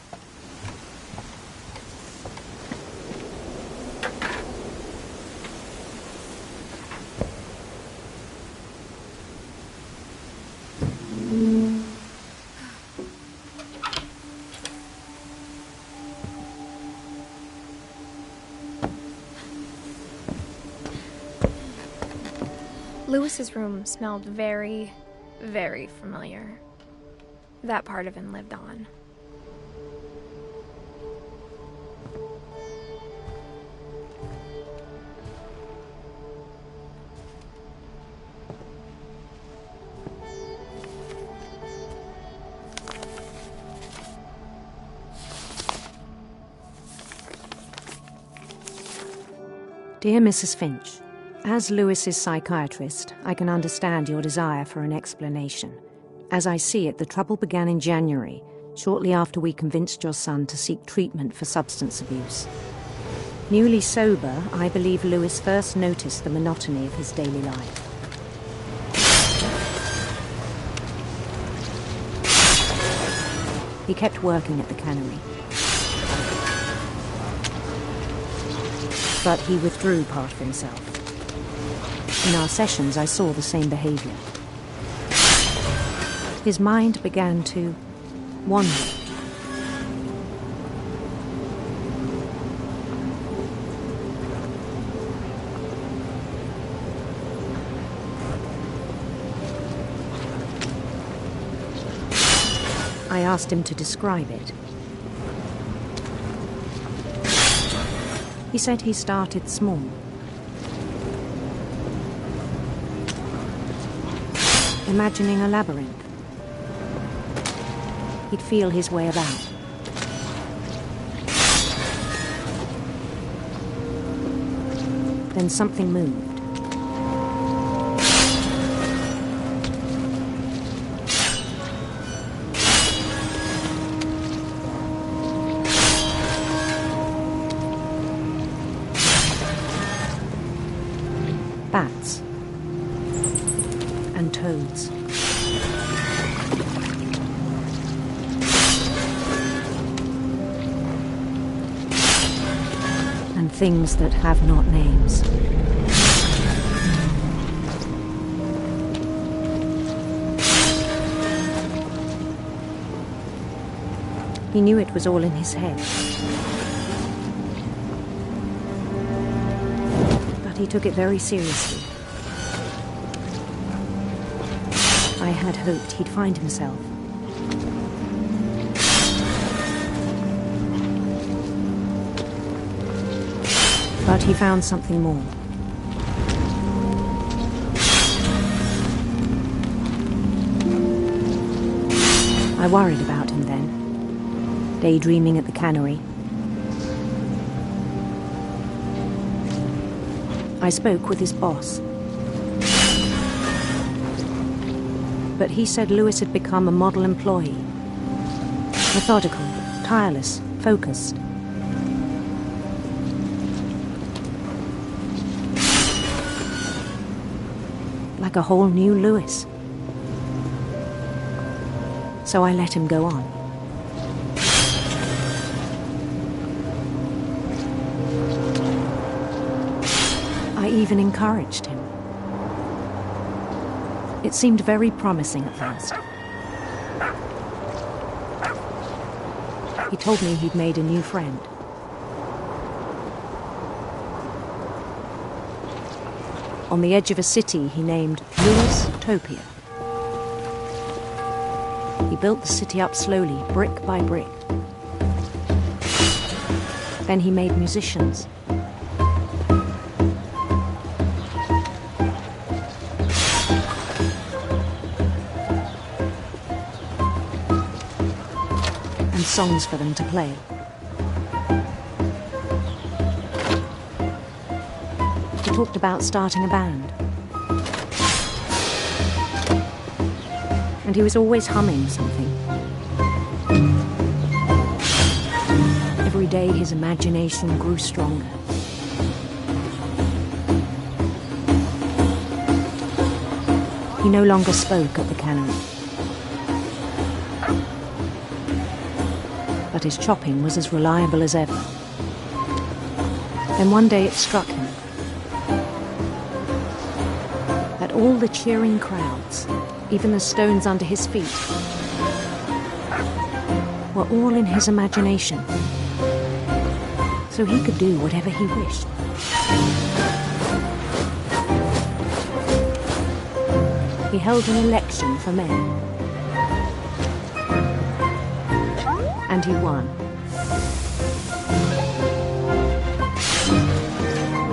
Lewis's room smelled very, very familiar. That part of him lived on. Dear Mrs. Finch, as Lewis's psychiatrist, I can understand your desire for an explanation. As I see it, the trouble began in January, shortly after we convinced your son to seek treatment for substance abuse. Newly sober, I believe Lewis first noticed the monotony of his daily life. He kept working at the cannery. But he withdrew part of himself. In our sessions, I saw the same behavior. His mind began to wander. I asked him to describe it. He said he started small. Imagining a labyrinth. He'd feel his way about. Then something moved. Bats and toads. And things that have not names. He knew it was all in his head. He took it very seriously. I had hoped he'd find himself. But he found something more. I worried about him then, daydreaming at the cannery. I spoke with his boss. But he said Lewis had become a model employee. Methodical, tireless, focused. Like a whole new Lewis. So I let him go on. I even encouraged him. It seemed very promising at first. He told me he'd made a new friend. On the edge of a city he named Lewis-topia. He built the city up slowly, brick by brick. Then he made musicians. And songs for them to play. He talked about starting a band. And he was always humming something. Every day his imagination grew stronger. He no longer spoke at the cannery. But his chopping was as reliable as ever. Then one day it struck him that all the cheering crowds, even the stones under his feet, were all in his imagination, so he could do whatever he wished. he held an election for mayor. And he won.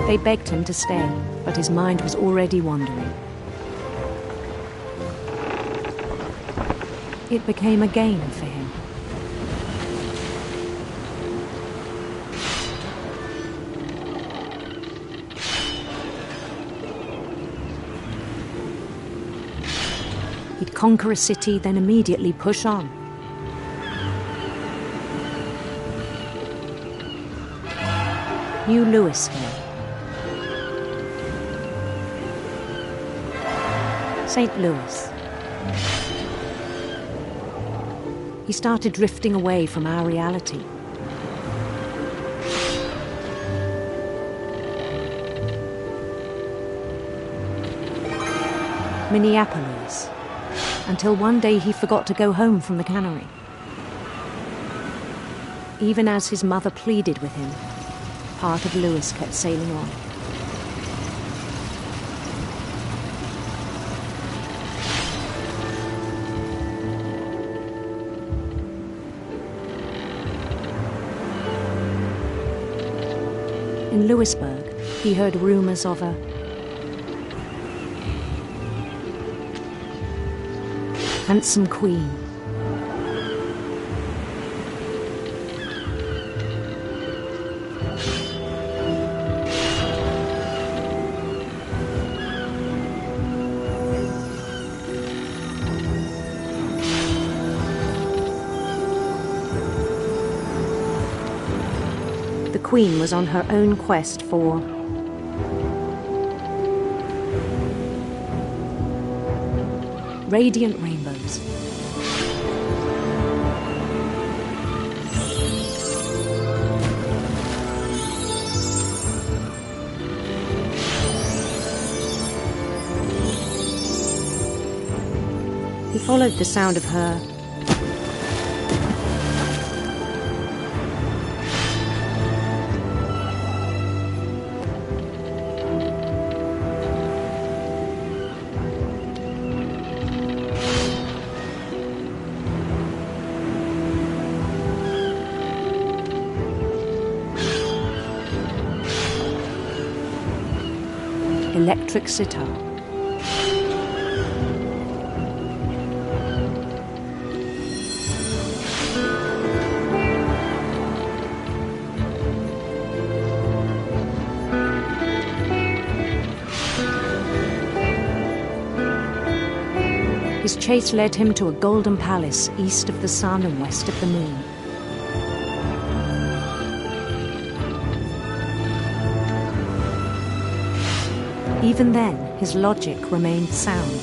They begged him to stay, but his mind was already wandering. It became a game for him. He'd conquer a city, then immediately push on. New Louisville. St. Louis. He started drifting away from our reality. Minneapolis, until one day he forgot to go home from the cannery. Even as his mother pleaded with him, part of Louis kept sailing on. In Louisburg, he heard rumors of a handsome queen. The queen was on her own quest for radiant rainbows. He followed the sound of her electric sitar. His chase led him to a golden palace east of the sun and west of the moon. Even then, his logic remained sound.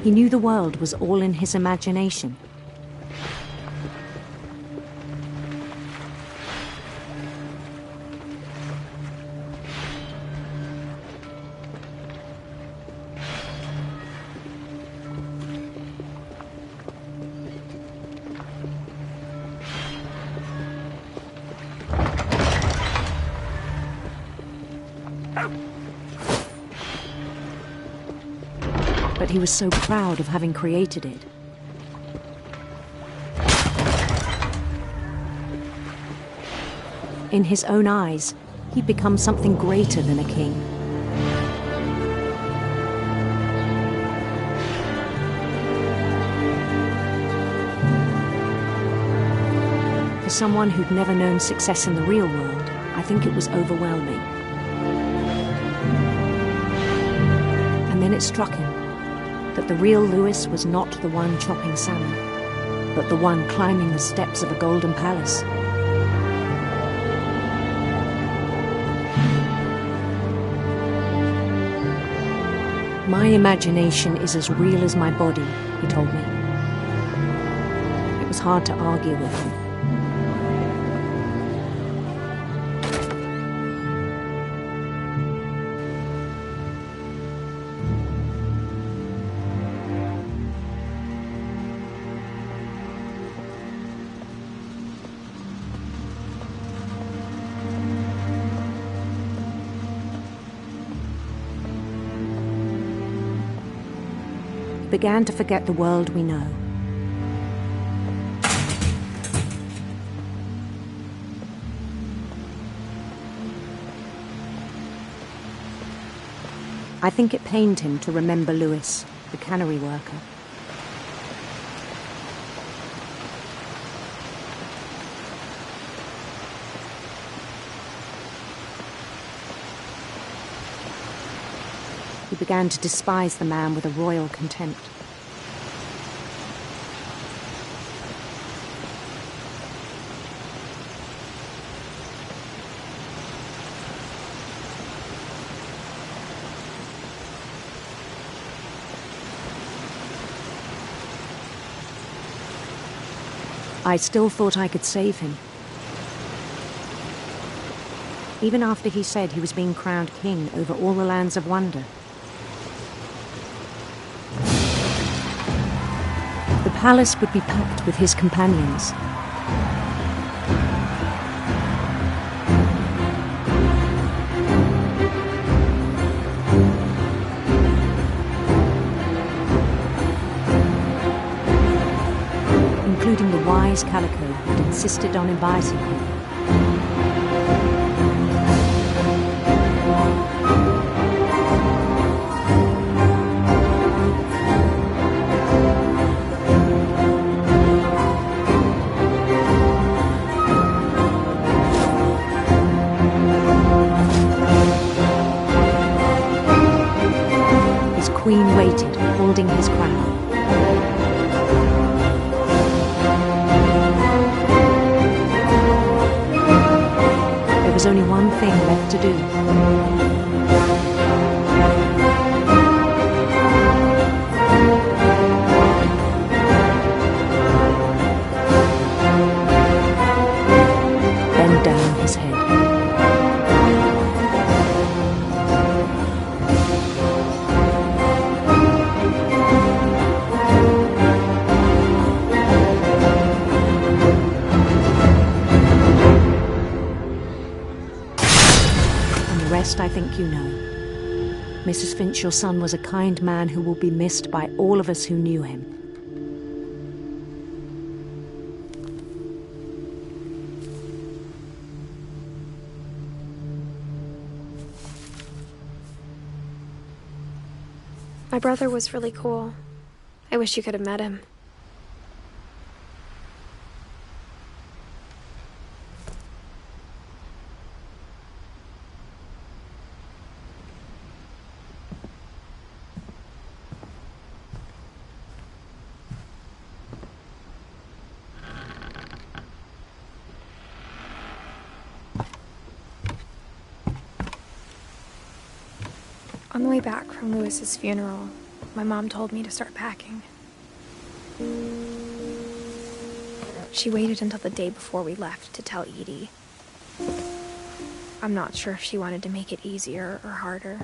He knew the world was all in his imagination. But he was so proud of having created it. In his own eyes, he'd become something greater than a king. For someone who'd never known success in the real world, I think it was overwhelming. And then it struck him that the real Louis was not the one chopping salmon, but the one climbing the steps of a golden palace. My imagination is as real as my body, he told me. It was hard to argue with him. began to forget the world we know. I think it pained him to remember Louis, the cannery worker. He began to despise the man with a royal contempt. I still thought I could save him. Even after he said he was being crowned king over all the lands of wonder. The palace would be packed with his companions. Including the wise Calico who had insisted on inviting him. His queen waited, holding his crown. There was only one thing left to do. Bend down his head. I think you know. Mrs. Finch, your son was a kind man who will be missed by all of us who knew him. My brother was really cool. I wish you could have met him. On the way back from Louis's funeral, my mom told me to start packing. She waited until the day before we left to tell Edie. I'm not sure if she wanted to make it easier or harder.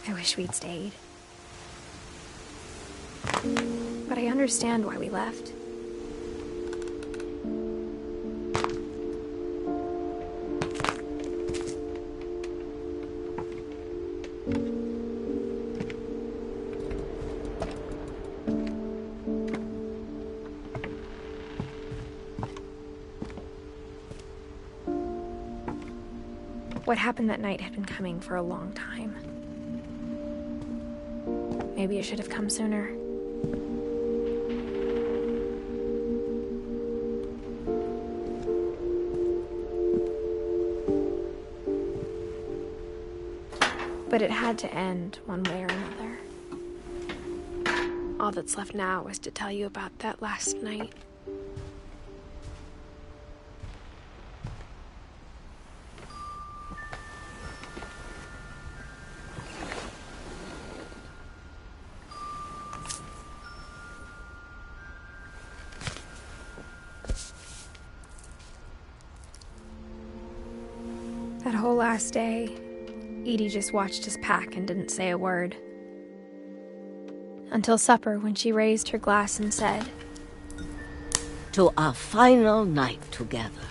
I wish we'd stayed. But I understand why we left. What happened that night had been coming for a long time. Maybe it should have come sooner. But it had to end one way or another. All that's left now is to tell you about that last night. That whole last day, Edie just watched us pack and didn't say a word. Until supper, when she raised her glass and said, "To our final night together,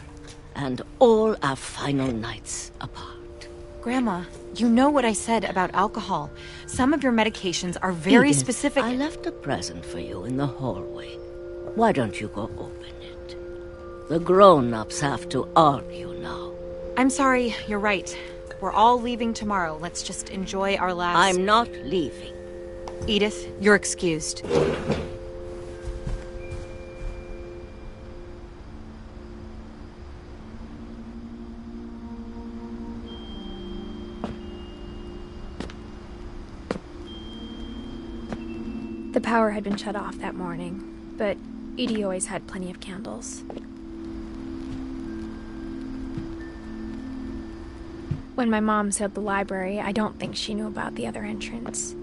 and all our final nights apart. Grandma, you know what I said about alcohol. Some of your medications are very Edith, specific. I left a present for you in the hallway. Why don't you go open it? The grown-ups have to argue now. I'm sorry, you're right. We're all leaving tomorrow. Let's just enjoy our last... I'm not leaving. Edith, you're excused. The power had been shut off that morning, but Edie always had plenty of candles. When my mom sealed the library, I don't think she knew about the other entrance.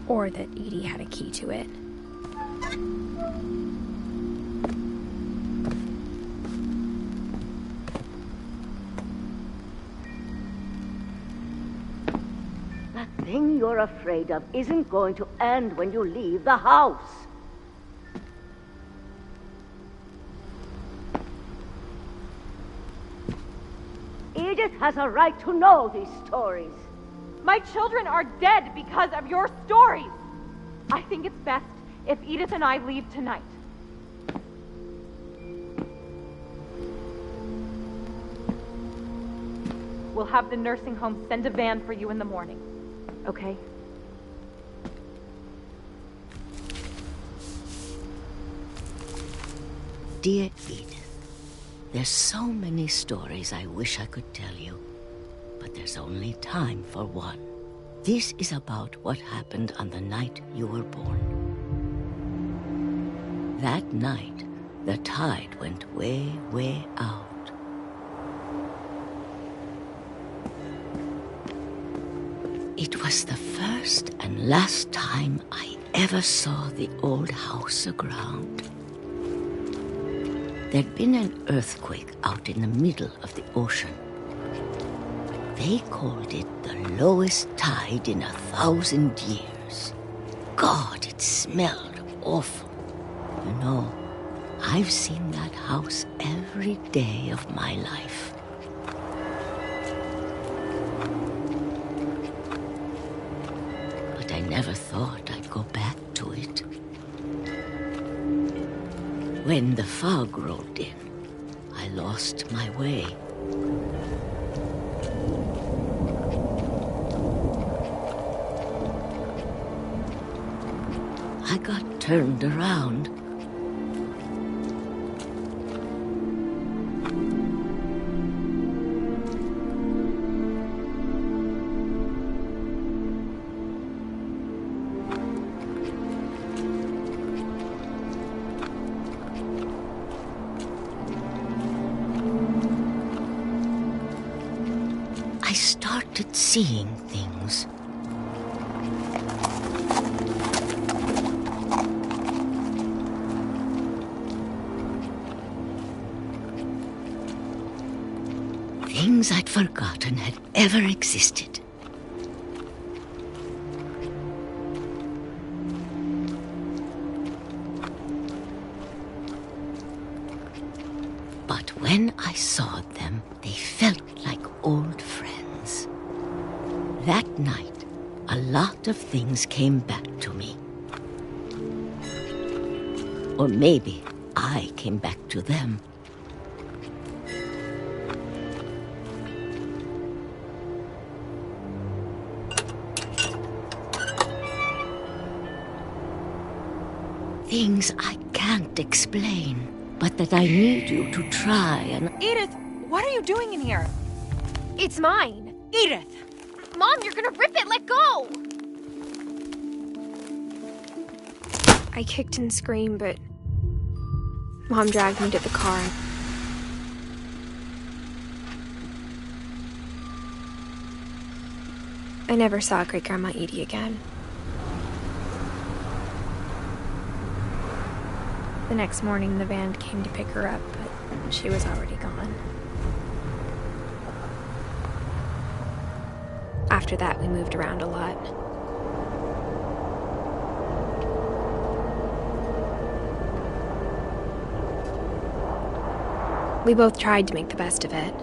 Or that Edie had a key to it. That thing you're afraid of isn't going to end when you leave the house. Edith has a right to know these stories. My children are dead because of your stories. I think it's best if Edith and I leave tonight. We'll have the nursing home send a van for you in the morning, okay? Dear Edith, there's so many stories I wish I could tell you, but there's only time for one. This is about what happened on the night you were born. That night, the tide went way, way out. It was the first and last time I ever saw the old house aground. There'd been an earthquake out in the middle of the ocean. They called it the lowest tide in 1,000 years. God, it smelled awful. You know, I've seen that house every day of my life. But I never thought I'd go back to it. When the fog rolled in, I lost my way. I got turned around. I started seeing things. Things I'd forgotten had ever existed. But when I saw them, they felt like old friends. That night, a lot of things came back to me. Or maybe I came back to them. Things I can't explain, but that I need you to try and... Edith, what are you doing in here? It's mine. Edith! Mom, you're gonna rip it! Let go! I kicked and screamed, but Mom dragged me to the car. I never saw Great-Grandma Edie again. The next morning, the van came to pick her up, but she was already gone. After that, we moved around a lot. We both tried to make the best of it.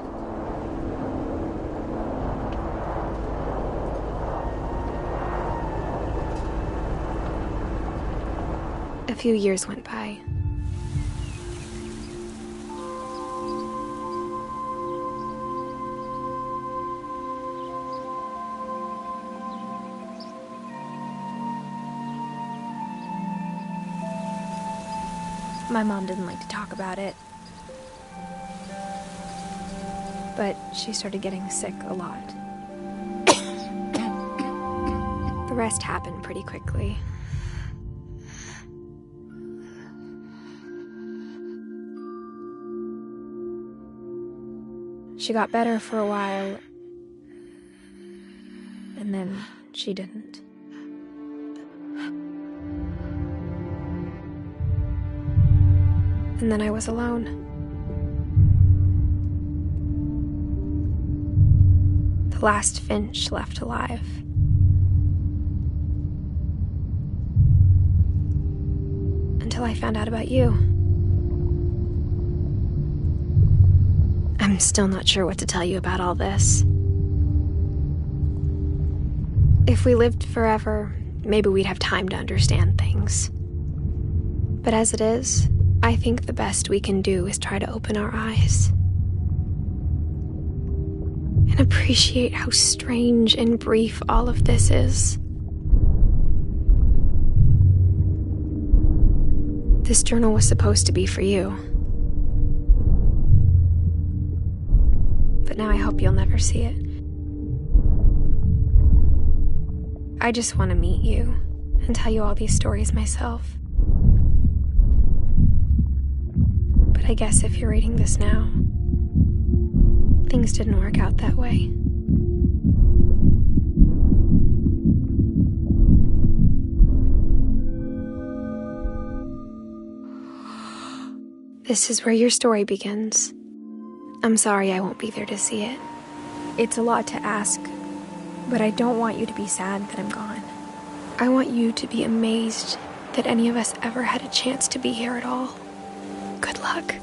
A few years went by. My mom didn't like to talk about it. But she started getting sick a lot. The rest happened pretty quickly. She got better for a while, and then she didn't. And then I was alone. The last Finch left alive. Until I found out about you. I'm still not sure what to tell you about all this. If we lived forever, maybe we'd have time to understand things. But as it is, I think the best we can do is try to open our eyes and appreciate how strange and brief all of this is. This journal was supposed to be for you. But now I hope you'll never see it. I just want to meet you and tell you all these stories myself. But I guess if you're reading this now, things didn't work out that way. This is where your story begins. I'm sorry I won't be there to see it. It's a lot to ask, but I don't want you to be sad that I'm gone. I want you to be amazed that any of us ever had a chance to be here at all. Good luck.